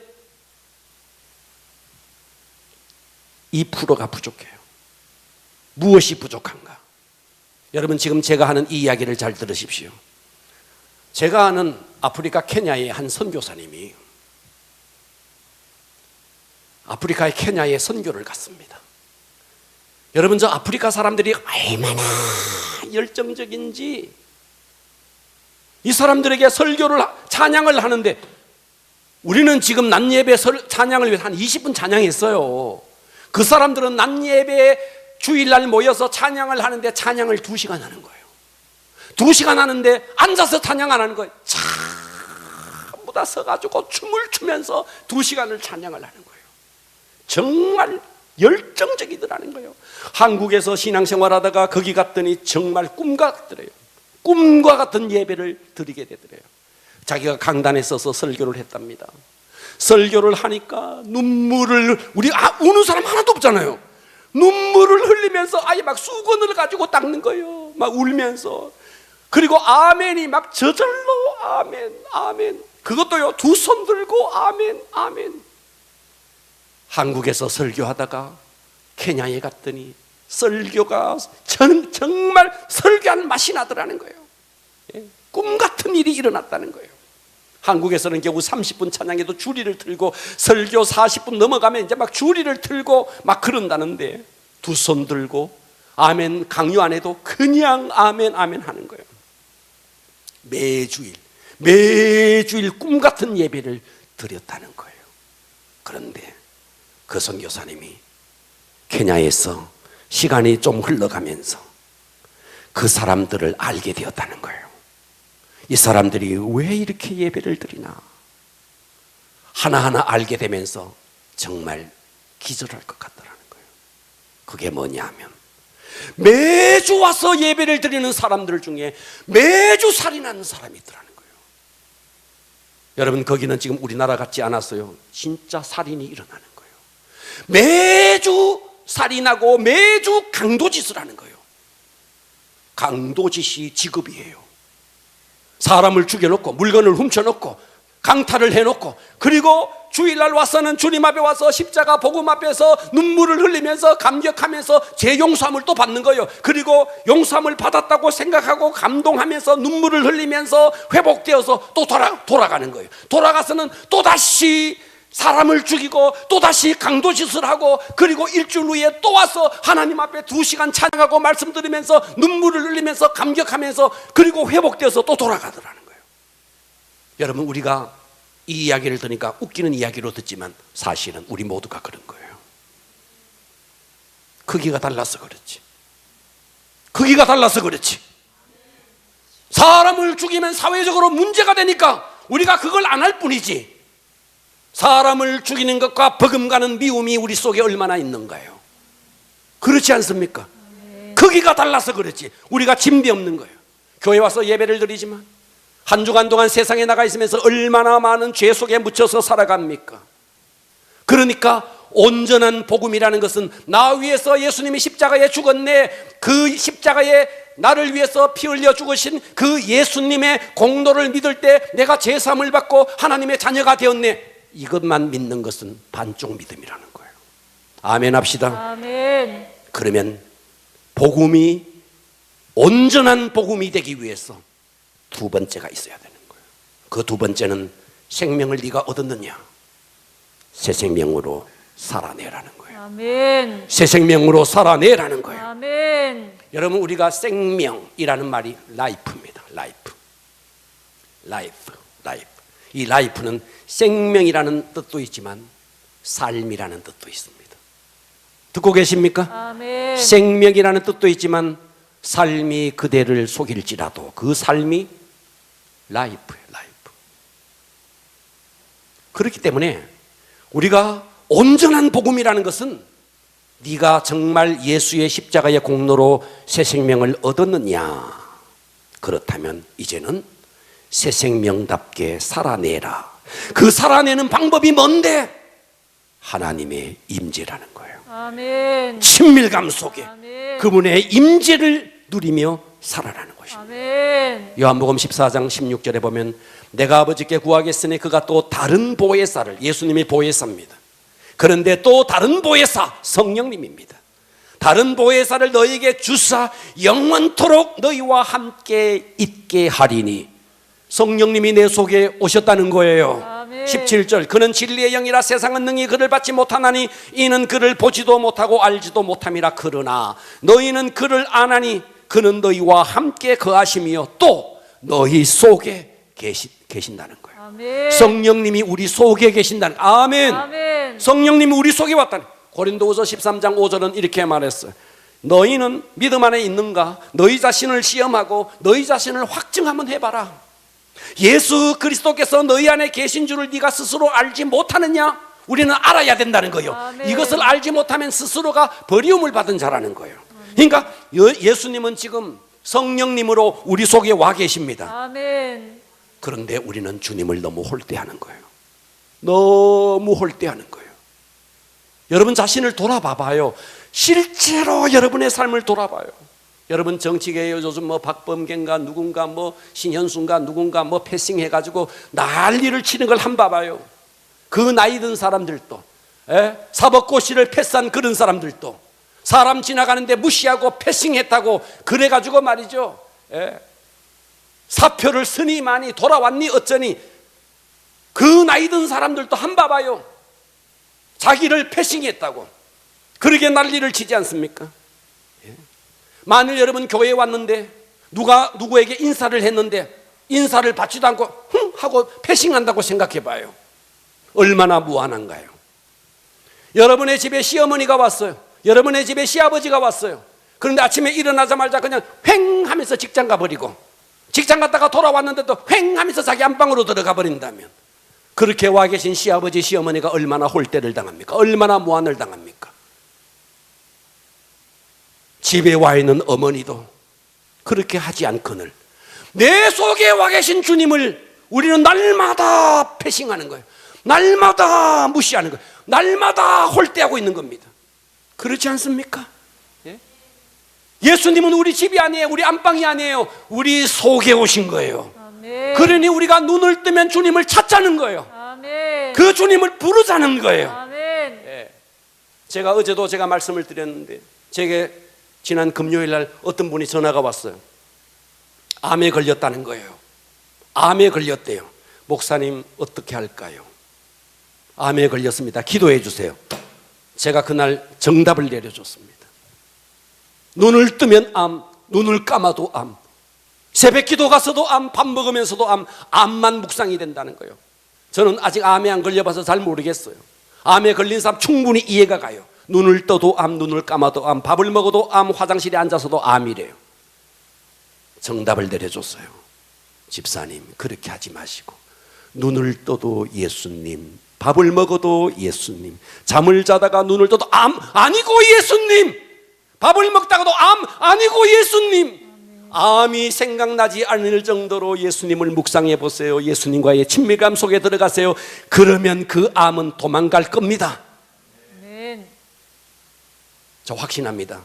2%가 부족해요. 무엇이 부족한가? 여러분, 지금 제가 하는 이 이야기를 잘 들으십시오. 제가 아는 아프리카 케냐의 한 선교사님이 아프리카의 케냐에 선교를 갔습니다. 여러분, 저 아프리카 사람들이 얼마나 열정적인지, 이 사람들에게 설교를 찬양을 하는데, 우리는 지금 낮 예배 찬양을 위해서 한 20분 찬양했어요. 그 사람들은 낮 예배 주일날 모여서 찬양을 하는데 찬양을 2시간 하는 거예요. 2시간 하는데 앉아서 찬양 안 하는 거예요. 전부 다 서가지고 춤을 추면서 2시간을 찬양을 하는 거예요. 정말 열정적이더라는 거예요. 한국에서 신앙생활 하다가 거기 갔더니 정말 꿈과 같더래요. 꿈과 같은 예배를 드리게 되더래요. 자기가 강단에 서서 설교를 했답니다. 설교를 하니까 눈물을, 우는 사람 하나도 없잖아요. 눈물을 흘리면서 아예 막 수건을 가지고 닦는 거예요. 막 울면서. 그리고 아멘이 막 저절로 아멘, 아멘. 그것도요, 2손 들고 아멘, 아멘. 한국에서 설교하다가 케냐에 갔더니 설교가 정말 설교한 맛이 나더라는 거예요. 꿈 같은 일이 일어났다는 거예요. 한국에서는 겨우 30분 찬양해도 주리를 틀고 설교 40분 넘어가면 이제 막 주리를 틀고 막 그런다는데 2손 들고 아멘 강요 안 해도 그냥 아멘 아멘 하는 거예요. 매주일 꿈 같은 예배를 드렸다는 거예요. 그런데 그 선교사님이 케냐에서 시간이 좀 흘러가면서 그 사람들을 알게 되었다는 거예요. 이 사람들이 왜 이렇게 예배를 드리나 하나하나 알게 되면서 정말 기절할 것 같더라는 거예요. 그게 뭐냐면 매주 와서 예배를 드리는 사람들 중에 매주 살인하는 사람이 있더라는 거예요. 여러분, 거기는 지금 우리나라 같지 않았어요. 진짜 살인이 일어나는 거예요. 매주 살인하고 매주 강도짓을 하는 거예요. 강도짓이 직업이에요. 사람을 죽여놓고 물건을 훔쳐놓고 강탈을 해놓고, 그리고 주일날 와서는 주님 앞에 와서 십자가 복음 앞에서 눈물을 흘리면서 감격하면서 제 용서함을 또 받는 거예요. 그리고 용서함을 받았다고 생각하고 감동하면서 눈물을 흘리면서 회복되어서 또 돌아가는 거예요. 돌아가서는 또다시 사람을 죽이고 또다시 강도짓을 하고, 그리고 일주일 후에 또 와서 하나님 앞에 2시간 찬양하고 말씀 들으면서 눈물을 흘리면서 감격하면서 그리고 회복되어서 또 돌아가더라는 거예요. 여러분, 우리가 이 이야기를 들으니까 웃기는 이야기로 듣지만 사실은 우리 모두가 그런 거예요. 크기가 달라서 그렇지. 크기가 달라서 그렇지. 사람을 죽이면 사회적으로 문제가 되니까 우리가 그걸 안 할 뿐이지, 사람을 죽이는 것과 버금가는 미움이 우리 속에 얼마나 있는가요? 그렇지 않습니까? 크기가 달라서 그렇지. 우리가 진비 없는 거예요. 교회 와서 예배를 드리지만 한 주간 동안 세상에 나가 있으면서 얼마나 많은 죄 속에 묻혀서 살아갑니까? 그러니까 온전한 복음이라는 것은 나 위해서 예수님이 십자가에 죽었네, 그 십자가에 나를 위해서 피 흘려 죽으신 그 예수님의 공로를 믿을 때 내가 제사함을 받고 하나님의 자녀가 되었네, 이것만 믿는 것은 반쪽 믿음이라는 거예요. 아멘 합시다. 아멘. 그러면 복음이 온전한 복음이 되기 위해서 두 번째가 있어야 되는 거예요. 그 두 번째는 생명을 네가 얻었느냐, 새 생명으로 살아내라는 거예요. 아멘. 새 생명으로 살아내라는 거예요. 아멘. 여러분, 우리가 생명이라는 말이 라이프입니다. 라이프. 이 라이프는 생명이라는 뜻도 있지만 삶이라는 뜻도 있습니다. 듣고 계십니까? 아멘. 생명이라는 뜻도 있지만 삶이 그대를 속일지라도 그 삶이 라이프예요. 그렇기 때문에 우리가 온전한 복음이라는 것은 네가 정말 예수의 십자가의 공로로 새 생명을 얻었느냐, 그렇다면 이제는 새 생명답게 살아내라. 그 살아내는 방법이 뭔데? 하나님의 임재라는 거예요. 아멘. 친밀감 속에 아멘. 그분의 임재를 누리며 살아라는 것입니다. 아멘. 요한복음 14장 16절에 보면 내가 아버지께 구하겠으니 그가 또 다른 보혜사를, 예수님이 보혜사입니다. 그런데 또 다른 보혜사, 성령님입니다. 다른 보혜사를 너희에게 주사 영원토록 너희와 함께 있게 하리니, 성령님이 내 속에 오셨다는 거예요. 아멘. 17절 그는 진리의 영이라 세상은 능히 그를 받지 못하나니 이는 그를 보지도 못하고 알지도 못함이라. 그러나 너희는 그를 아나니 그는 너희와 함께 거하시며 또 너희 속에 계신다는 거예요. 아멘. 성령님이 우리 속에 계신다는, 아멘. 아멘. 성령님이 우리 속에 왔다는. 고린도후서 13장 5절은 이렇게 말했어요. 너희는 믿음 안에 있는가? 너희 자신을 시험하고 너희 자신을 확증 한번 해봐라. 예수 그리스도께서 너희 안에 계신 줄을 네가 스스로 알지 못하느냐? 우리는 알아야 된다는 거예요. 아멘. 이것을 알지 못하면 스스로가 버리움을 받은 자라는 거예요. 그러니까 예수님은 지금 성령님으로 우리 속에 와 계십니다. 아멘. 그런데 우리는 주님을 너무 홀대하는 거예요. 너무 홀대하는 거예요. 여러분 자신을 돌아봐봐요. 실제로 여러분의 삶을 돌아봐요. 여러분 정치계에 요즘 뭐 박범계인가 누군가 뭐 신현수인가 누군가 뭐 패싱해가지고 난리를 치는 걸 한번 봐봐요. 그 나이 든 사람들도, 사법고시를 패스한 그런 사람들도 사람 지나가는데 무시하고 패싱했다고 그래가지고 말이죠. 사표를 쓰니 많이 돌아왔니 어쩌니, 그 나이 든 사람들도 한 봐봐요. 자기를 패싱했다고 그렇게 난리를 치지 않습니까? 만일 여러분 교회에 왔는데 누가 누구에게 인사를 했는데 인사를 받지도 않고 흥 하고 패싱한다고 생각해 봐요. 얼마나 무한한가요? 여러분의 집에 시어머니가 왔어요. 여러분의 집에 시아버지가 왔어요. 그런데 아침에 일어나자마자 그냥 횡 하면서 직장 가버리고, 직장 갔다가 돌아왔는데도 횡 하면서 자기 안방으로 들어가 버린다면, 그렇게 와 계신 시아버지 시어머니가 얼마나 홀대를 당합니까? 얼마나 무한을 당합니까? 집에 와 있는 어머니도 그렇게 하지 않거늘 내 속에 와 계신 주님을 우리는 날마다 패싱하는 거예요. 날마다 무시하는 거예요. 날마다 홀대하고 있는 겁니다. 그렇지 않습니까? 예수님은 우리 집이 아니에요. 우리 안방이 아니에요. 우리 속에 오신 거예요. 아멘. 그러니 우리가 눈을 뜨면 주님을 찾자는 거예요. 아멘. 그 주님을 부르자는 거예요. 아멘. 제가 어제도 제가 말씀을 드렸는데, 제게 지난 금요일 날 어떤 분이 전화가 왔어요. 암에 걸렸다는 거예요. 암에 걸렸대요. 목사님 어떻게 할까요? 암에 걸렸습니다. 기도해 주세요. 제가 그날 정답을 내려줬습니다. 눈을 뜨면 암, 눈을 감아도 암, 새벽 기도 가서도 암, 밥 먹으면서도 암, 암만 묵상이 된다는 거예요. 저는 아직 암에 안 걸려봐서 잘 모르겠어요. 암에 걸린 사람 충분히 이해가 가요. 눈을 떠도 암, 눈을 감아도 암, 밥을 먹어도 암, 화장실에 앉아서도 암이래요. 정답을 내려줬어요. 집사님 그렇게 하지 마시고, 눈을 떠도 예수님, 밥을 먹어도 예수님, 잠을 자다가 눈을 떠도 암 아니고 예수님, 밥을 먹다가도 암 아니고 예수님, 암이 생각나지 않을 정도로 예수님을 묵상해 보세요. 예수님과의 친밀감 속에 들어가세요. 그러면 그 암은 도망갈 겁니다. 저 확신합니다.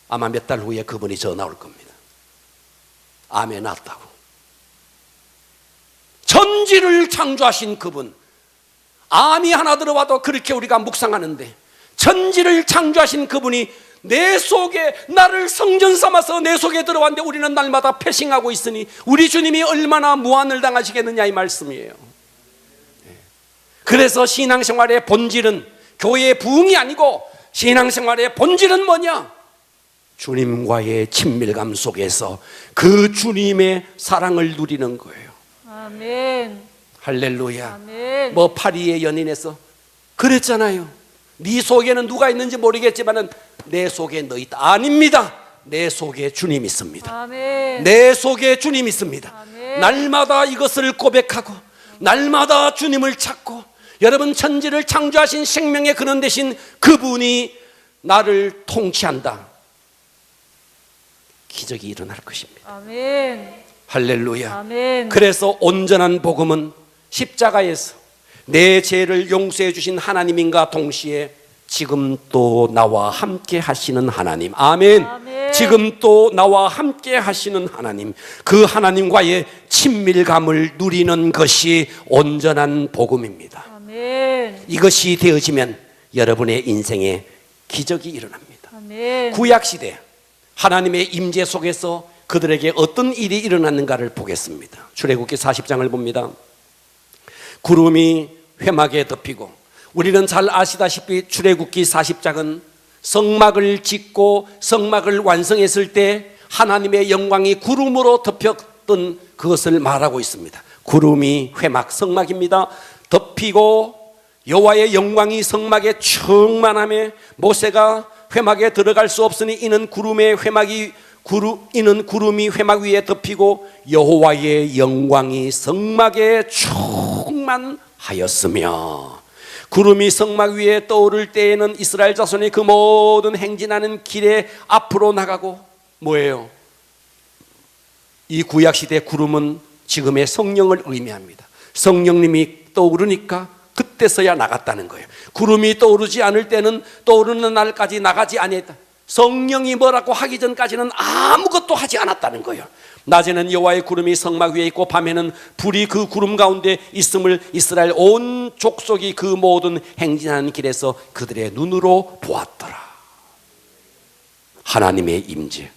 아마 몇 달 후에 그분이 전화 올 겁니다. 암에 낫다고. 천지를 창조하신 그분, 암이 하나 들어와도 그렇게 우리가 묵상하는데 천지를 창조하신 그분이 내 속에 나를 성전 삼아서 내 속에 들어왔는데 우리는 날마다 패싱하고 있으니 우리 주님이 얼마나 무한을 당하시겠느냐 이 말씀이에요. 그래서 신앙생활의 본질은 교회의 부흥이 아니고 신앙생활의 본질은 뭐냐? 주님과의 친밀감 속에서 그 주님의 사랑을 누리는 거예요. 아멘. 할렐루야. 아멘. 뭐 파리의 연인에서 그랬잖아요. 네 속에는 누가 있는지 모르겠지만 내 속에 너 있다. 아닙니다. 내 속에 주님 있습니다. 아멘. 내 속에 주님 있습니다. 아멘. 날마다 이것을 고백하고 날마다 주님을 찾고 여러분 천지를 창조하신 생명의 근원 되신 그분이 나를 통치한다. 기적이 일어날 것입니다. 아멘. 할렐루야. 아멘. 그래서 온전한 복음은 십자가에서 내 죄를 용서해 주신 하나님인가 동시에 지금 또 나와 함께 하시는 하나님. 아멘. 아멘. 지금 또 나와 함께 하시는 하나님, 그 하나님과의 친밀감을 누리는 것이 온전한 복음입니다. 아멘. 이것이 되어지면 여러분의 인생에 기적이 일어납니다. 아멘. 구약시대 하나님의 임재 속에서 그들에게 어떤 일이 일어났는가를 보겠습니다. 출애굽기 40장을 봅니다. 구름이 회막에 덮이고, 우리는 잘 아시다시피 출애굽기 40장은 성막을 짓고 성막을 완성했을 때 하나님의 영광이 구름으로 덮였던 그것을 말하고 있습니다. 구름이 회막, 성막입니다. 덮이고 여호와의 영광이 성막에 충만함에 모세가 회막에 들어갈 수 없으니 이는 구름이 회막 위에 덮이고 여호와의 영광이 성막에 충만하였으며, 구름이 성막 위에 떠오를 때에는 이스라엘 자손이 그 모든 행진하는 길에 앞으로 나가고, 뭐예요? 이 구약시대 구름은 지금의 성령을 의미합니다. 성령님이 떠오르니까 그때서야 나갔다는 거예요. 구름이 떠오르지 않을 때는 떠오르는 날까지 나가지 아니했다. 성령이 뭐라고 하기 전까지는 아무것도 하지 않았다는 거예요. 낮에는 여호와의 구름이 성막 위에 있고 밤에는 불이 그 구름 가운데 있음을 이스라엘 온 족속이 그 모든 행진하는 길에서 그들의 눈으로 보았더라. 하나님의 임재,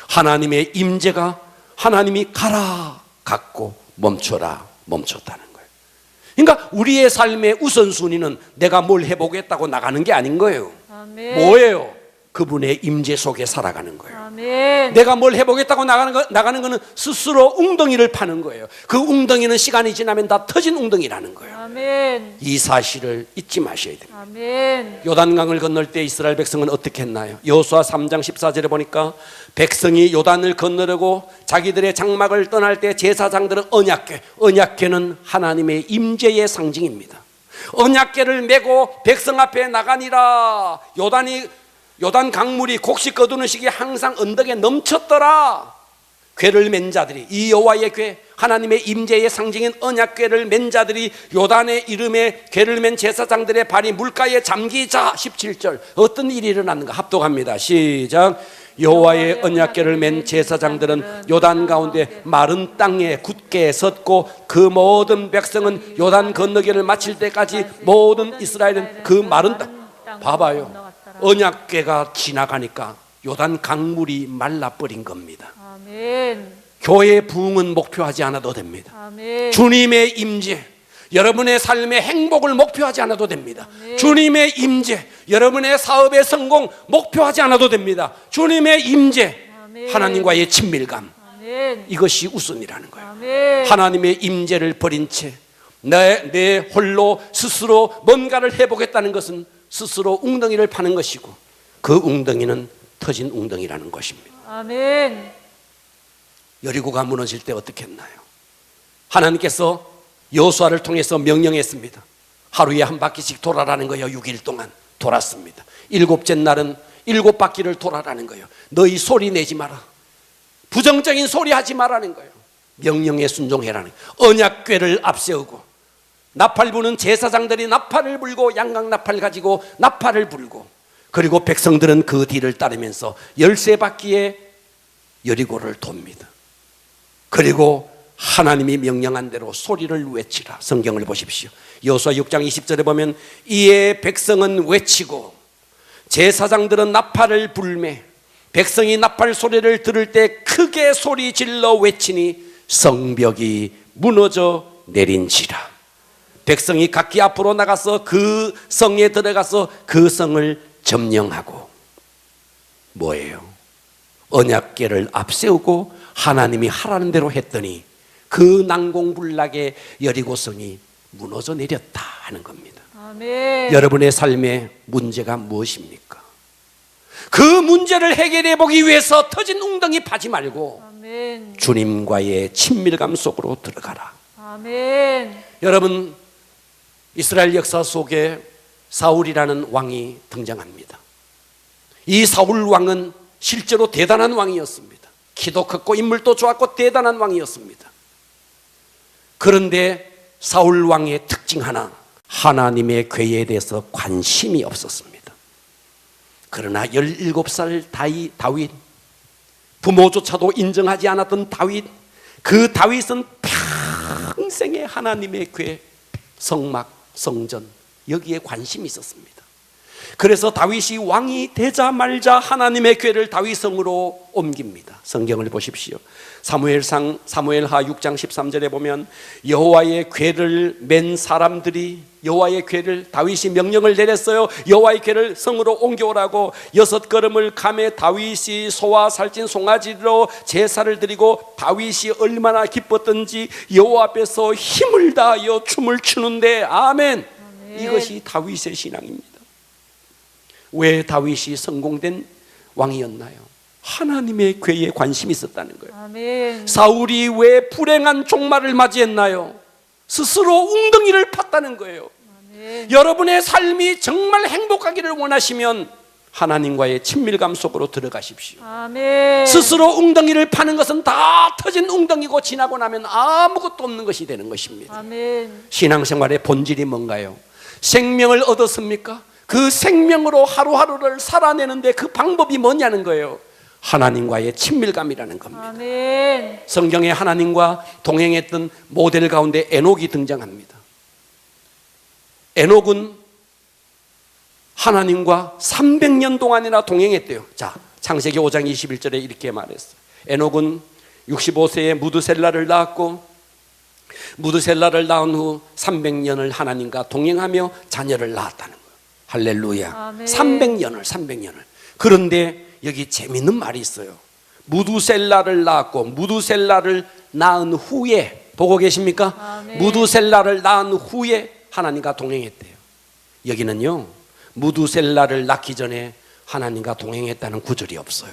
하나님의 임재가 하나님이 가라 갔고 멈춰라 멈췄다는 거예요. 그러니까 우리의 삶의 우선순위는 내가 뭘 해보겠다고 나가는 게 아닌 거예요. 아멘. 뭐예요? 그분의 임재 속에 살아가는 거예요. 아멘. 내가 뭘 해보겠다고 나가는 거는 스스로 웅덩이를 파는 거예요. 그 웅덩이는 시간이 지나면 다 터진 웅덩이라는 거예요. 아멘. 이 사실을 잊지 마셔야 됩니다. 아멘. 요단강을 건널 때 이스라엘 백성은 어떻게 했나요? 여호수아 3장 14절에 보니까 백성이 요단을 건너려고 자기들의 장막을 떠날 때 제사장들은 언약궤는 하나님의 임재의 상징입니다. 언약궤를 메고 백성 앞에 나가니라. 요단 강물이 곡식 거두는 시기에 항상 언덕에 넘쳤더라. 궤를 맨 자들이, 이 여호와의 궤, 하나님의 임재의 상징인 언약궤를 맨 자들이 요단의 이름에 궤를 맨 제사장들의 발이 물가에 잠기자. 17절 어떤 일이 일어났는가 합독합니다. 시작. 여호와의 언약궤를 맨 제사장들은 요단 가운데 마른 땅에 굳게 섰고 그 모든 백성은 요단 건너기를 마칠 때까지 모든 이스라엘은 그 마른 땅, 봐봐요, 언약궤가 지나가니까 요단 강물이 말라버린 겁니다. 아멘. 교회의 부흥은 목표하지 않아도 됩니다. 아멘. 주님의 임재, 여러분의 삶의 행복을 목표하지 않아도 됩니다. 아멘. 주님의 임재, 여러분의 사업의 성공 목표하지 않아도 됩니다. 주님의 임재, 아멘. 하나님과의 친밀감, 아멘. 이것이 우선이라는 거예요. 아멘. 하나님의 임재를 버린 채 내 홀로 스스로 뭔가를 해보겠다는 것은 스스로 웅덩이를 파는 것이고, 그 웅덩이는 터진 웅덩이라는 것입니다. 아멘. 여리고가 무너질 때 어떻게 했나요? 하나님께서 여호수아를 통해서 명령했습니다. 하루에 한 바퀴씩 돌아라는 거예요. 6일 동안 돌았습니다. 7째 날은 7바퀴를 돌아라는 거예요. 너희 소리 내지 마라, 부정적인 소리 하지 말라는 거예요. 명령에 순종해라는 거예요. 언약궤를 앞세우고 나팔 부는 제사장들이 나팔을 불고 양각 나팔 가지고 나팔을 불고 그리고 백성들은 그 뒤를 따르면서 13바퀴의 여리고를 돕니다. 그리고 하나님이 명령한 대로 소리를 외치라. 성경을 보십시오. 여호수아 6장 20절에 보면 이에 백성은 외치고 제사장들은 나팔을 불매 백성이 나팔 소리를 들을 때 크게 소리 질러 외치니 성벽이 무너져 내린지라. 백성이 각기 앞으로 나가서 그 성에 들어가서 그 성을 점령하고 뭐예요? 언약궤를 앞세우고 하나님이 하라는 대로 했더니 그 난공불락의 여리고성이 무너져 내렸다 하는 겁니다. 아멘. 여러분의 삶의 문제가 무엇입니까? 그 문제를 해결해 보기 위해서 터진 웅덩이 파지 말고 아멘. 주님과의 친밀감 속으로 들어가라. 아멘. 여러분, 이스라엘 역사 속에 사울이라는 왕이 등장합니다. 이 사울 왕은 실제로 대단한 왕이었습니다. 키도 컸고 인물도 좋았고 대단한 왕이었습니다. 그런데 사울 왕의 특징 하나, 하나님의 궤에 대해서 관심이 없었습니다. 그러나 17살 다윗, 부모조차도 인정하지 않았던 다윗, 그 다윗은 평생에 하나님의 궤, 성막, 성전 여기에 관심이 있었습니다. 그래서 다윗이 왕이 되자 말자 하나님의 궤를 다윗성으로 옮깁니다. 성경을 보십시오. 사무엘하 6장 13절에 보면 여호와의 궤를 맨 사람들이 여호와의 궤를 다윗이 명령을 내렸어요. 여호와의 궤를 성으로 옮겨오라고 6걸음을 가매 다윗이 소와 살찐 송아지로 제사를 드리고 다윗이 얼마나 기뻤던지 여호와 앞에서 힘을 다하여 춤을 추는데 아멘. 이것이 다윗의 신앙입니다. 왜 다윗이 성공된 왕이었나요? 하나님의 궤에 관심이 있었다는 거예요. 아멘. 사울이 왜 불행한 종말을 맞이했나요? 스스로 웅덩이를 팠다는 거예요. 아멘. 여러분의 삶이 정말 행복하기를 원하시면 하나님과의 친밀감 속으로 들어가십시오. 아멘. 스스로 웅덩이를 파는 것은 다 터진 웅덩이고 지나고 나면 아무것도 없는 것이 되는 것입니다. 아멘. 신앙생활의 본질이 뭔가요? 생명을 얻었습니까? 그 생명으로 하루하루를 살아내는데 그 방법이 뭐냐는 거예요. 하나님과의 친밀감이라는 겁니다. 아멘. 성경에 하나님과 동행했던 모델 가운데 에녹이 등장합니다. 에녹은 하나님과 300년 동안이나 동행했대요. 자, 창세기 5장 21절에 이렇게 말했어요. 에녹은 65세에 무드셀라를 낳았고 무드셀라를 낳은 후 300년을 하나님과 동행하며 자녀를 낳았다는 거예요. 할렐루야. 아멘. 300년을. 그런데 여기 재밌는 말이 있어요. 무두셀라를 낳았고 무두셀라를 낳은 후에 보고 계십니까? 아멘. 무두셀라를 낳은 후에 하나님과 동행했대요. 여기는요, 무두셀라를 낳기 전에 하나님과 동행했다는 구절이 없어요.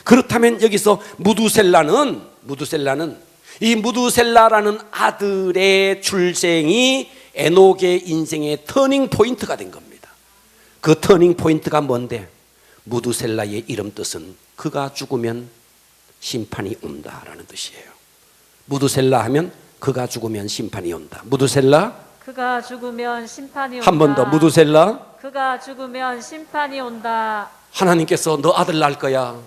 그렇다면 여기서 무두셀라는 이 무두셀라라는 아들의 출생이 에녹의 인생의 터닝 포인트가 된 겁니다. 그 터닝 포인트가 뭔데? 무두셀라의 이름 뜻은 그가 죽으면 심판이 온다라는 뜻이에요. 무두셀라 하면 그가 죽으면 심판이 온다. 무두셀라, 그가 죽으면 심판이 온다. 한 번 더. 무두셀라, 그가 죽으면 심판이 온다. 하나님께서 너 아들 낳을 거야.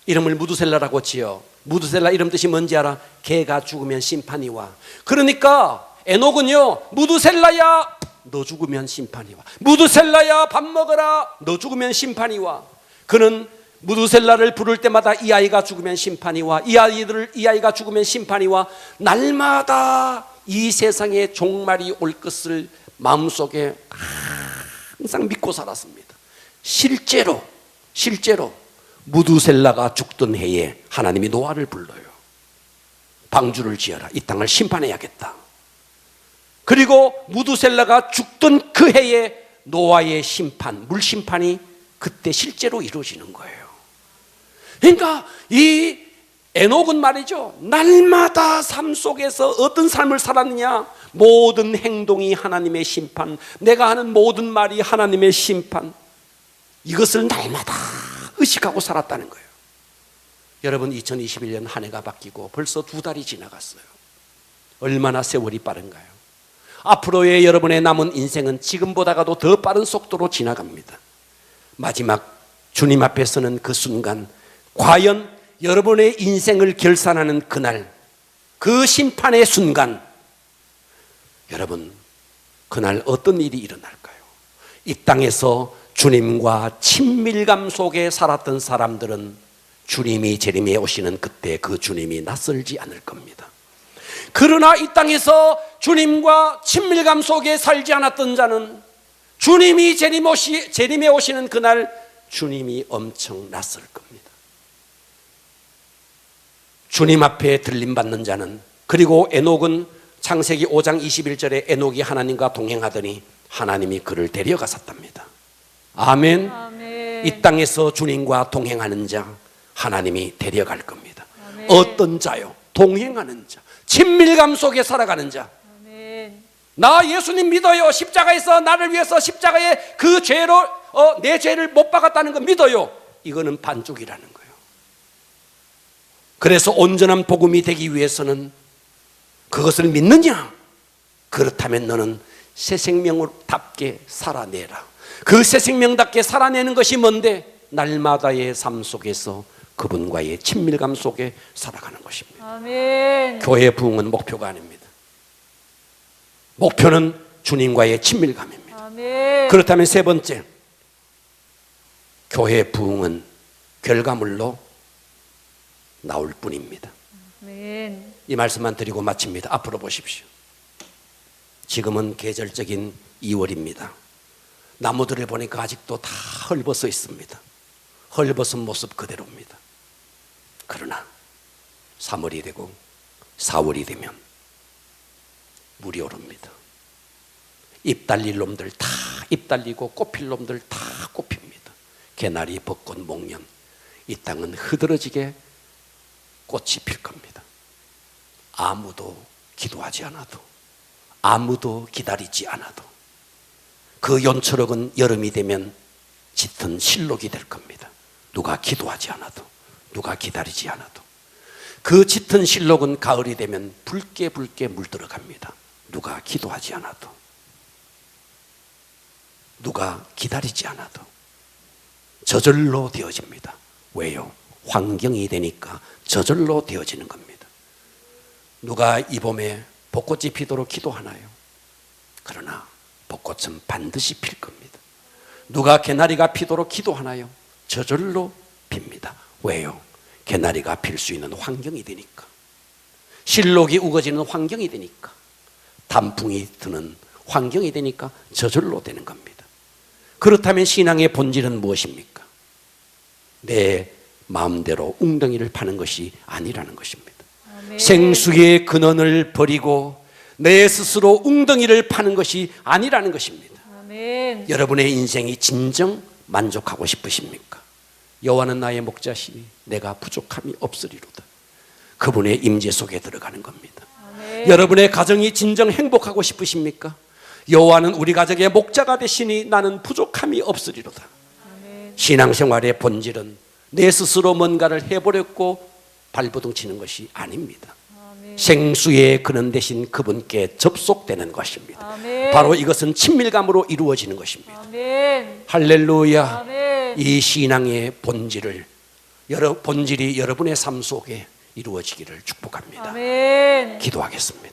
이름을 무두셀라라고 지어. 무두셀라 이름 뜻이 뭔지 알아? 걔가 죽으면 심판이 와. 그러니까 에녹은요, 무두셀라야 너 죽으면 심판이 와. 무두셀라야 밥 먹어라. 너 죽으면 심판이 와. 그는 무두셀라를 부를 때마다 이 아이가 죽으면 심판이 와. 이 아이가 죽으면 심판이 와. 날마다 이 세상에 종말이 올 것을 마음속에 항상 믿고 살았습니다. 실제로 무두셀라가 죽던 해에 하나님이 노아를 불러요. 방주를 지어라. 이 땅을 심판해야겠다. 그리고 무두셀라가 죽던 그 해에 노아의 심판, 물심판이 그때 실제로 이루어지는 거예요. 그러니까 이 에녹은 말이죠, 날마다 삶 속에서 어떤 삶을 살았느냐? 모든 행동이 하나님의 심판, 내가 하는 모든 말이 하나님의 심판, 이것을 날마다 의식하고 살았다는 거예요. 여러분, 2021년 한 해가 바뀌고 벌써 2달이 지나갔어요. 얼마나 세월이 빠른가요? 앞으로의 여러분의 남은 인생은 지금보다도 더 빠른 속도로 지나갑니다. 마지막 주님 앞에 서는 그 순간, 과연 여러분의 인생을 결산하는 그날, 그 심판의 순간, 여러분 그날 어떤 일이 일어날까요? 이 땅에서 주님과 친밀감 속에 살았던 사람들은 주님이 재림에 오시는 그때 그 주님이 낯설지 않을 겁니다. 그러나 이 땅에서 주님과 친밀감 속에 살지 않았던 자는 주님이 재림에 오시는 그날 주님이 엄청 낯설 겁니다. 주님 앞에 들림받는 자는, 그리고 에녹은 창세기 5장 21절에 에녹이 하나님과 동행하더니 하나님이 그를 데려가셨답니다. 아멘. 아멘. 이 땅에서 주님과 동행하는 자 하나님이 데려갈 겁니다. 아멘. 어떤 자요? 동행하는 자, 친밀감 속에 살아가는 자. 아멘. 나 예수님 믿어요. 십자가에서 나를 위해서 십자가에 그 죄로 내 죄를 못 박았다는 거 믿어요. 이거는 반쪽이라는 거예요. 그래서 온전한 복음이 되기 위해서는 그것을 믿느냐? 그렇다면 너는 새 생명답게 살아내라. 그 새 생명답게 살아내는 것이 뭔데? 날마다의 삶 속에서 그분과의 친밀감 속에 살아가는 것입니다. 아멘. 교회 부흥은 목표가 아닙니다. 목표는 주님과의 친밀감입니다. 아멘. 그렇다면 세 번째, 교회 부흥은 결과물로 나올 뿐입니다. 아멘. 이 말씀만 드리고 마칩니다. 앞으로 보십시오. 지금은 계절적인 2월입니다. 나무들을 보니까 아직도 다 헐벗어 있습니다. 헐벗은 모습 그대로입니다. 그러나 3월이 되고 4월이 되면 물이 오릅니다. 잎 달릴 놈들 다 잎 달리고 꽃필 놈들 다 꽃핍니다. 개나리, 벚꽃, 목련, 이 땅은 흐드러지게 꽃이 필 겁니다. 아무도 기도하지 않아도, 아무도 기다리지 않아도 그 연초록은 여름이 되면 짙은 실록이 될 겁니다. 누가 기도하지 않아도, 누가 기다리지 않아도. 그 짙은 실록은 가을이 되면 붉게 물들어갑니다. 누가 기도하지 않아도, 누가 기다리지 않아도 저절로 되어집니다. 왜요? 환경이 되니까 저절로 되어지는 겁니다. 누가 이 봄에 벚꽃이 피도록 기도하나요? 그러나 벚꽃은 반드시 필 겁니다. 누가 개나리가 피도록 기도하나요? 저절로 핍니다. 왜요? 개나리가 필 수 있는 환경이 되니까, 실록이 우거지는 환경이 되니까, 단풍이 드는 환경이 되니까 저절로 되는 겁니다. 그렇다면 신앙의 본질은 무엇입니까? 내 마음대로 웅덩이를 파는 것이 아니라는 것입니다. 아멘. 생수의 근원을 버리고 내 스스로 웅덩이를 파는 것이 아니라는 것입니다. 아멘. 여러분의 인생이 진정 만족하고 싶으십니까? 여호와는 나의 목자시니 내가 부족함이 없으리로다. 그분의 임재 속에 들어가는 겁니다. 아멘. 여러분의 가정이 진정 행복하고 싶으십니까? 여호와는 우리 가정의 목자가 되시니 나는 부족함이 없으리로다. 아멘. 신앙생활의 본질은 내 스스로 뭔가를 해보려고 발버둥 치는 것이 아닙니다. 아멘. 생수의 근원 되신 그분께 접속되는 것입니다. 아멘. 바로 이것은 친밀감으로 이루어지는 것입니다. 아멘. 할렐루야. 아멘. 이 신앙의 본질이 여러분의 삶 속에 이루어지기를 축복합니다. 아멘. 기도하겠습니다.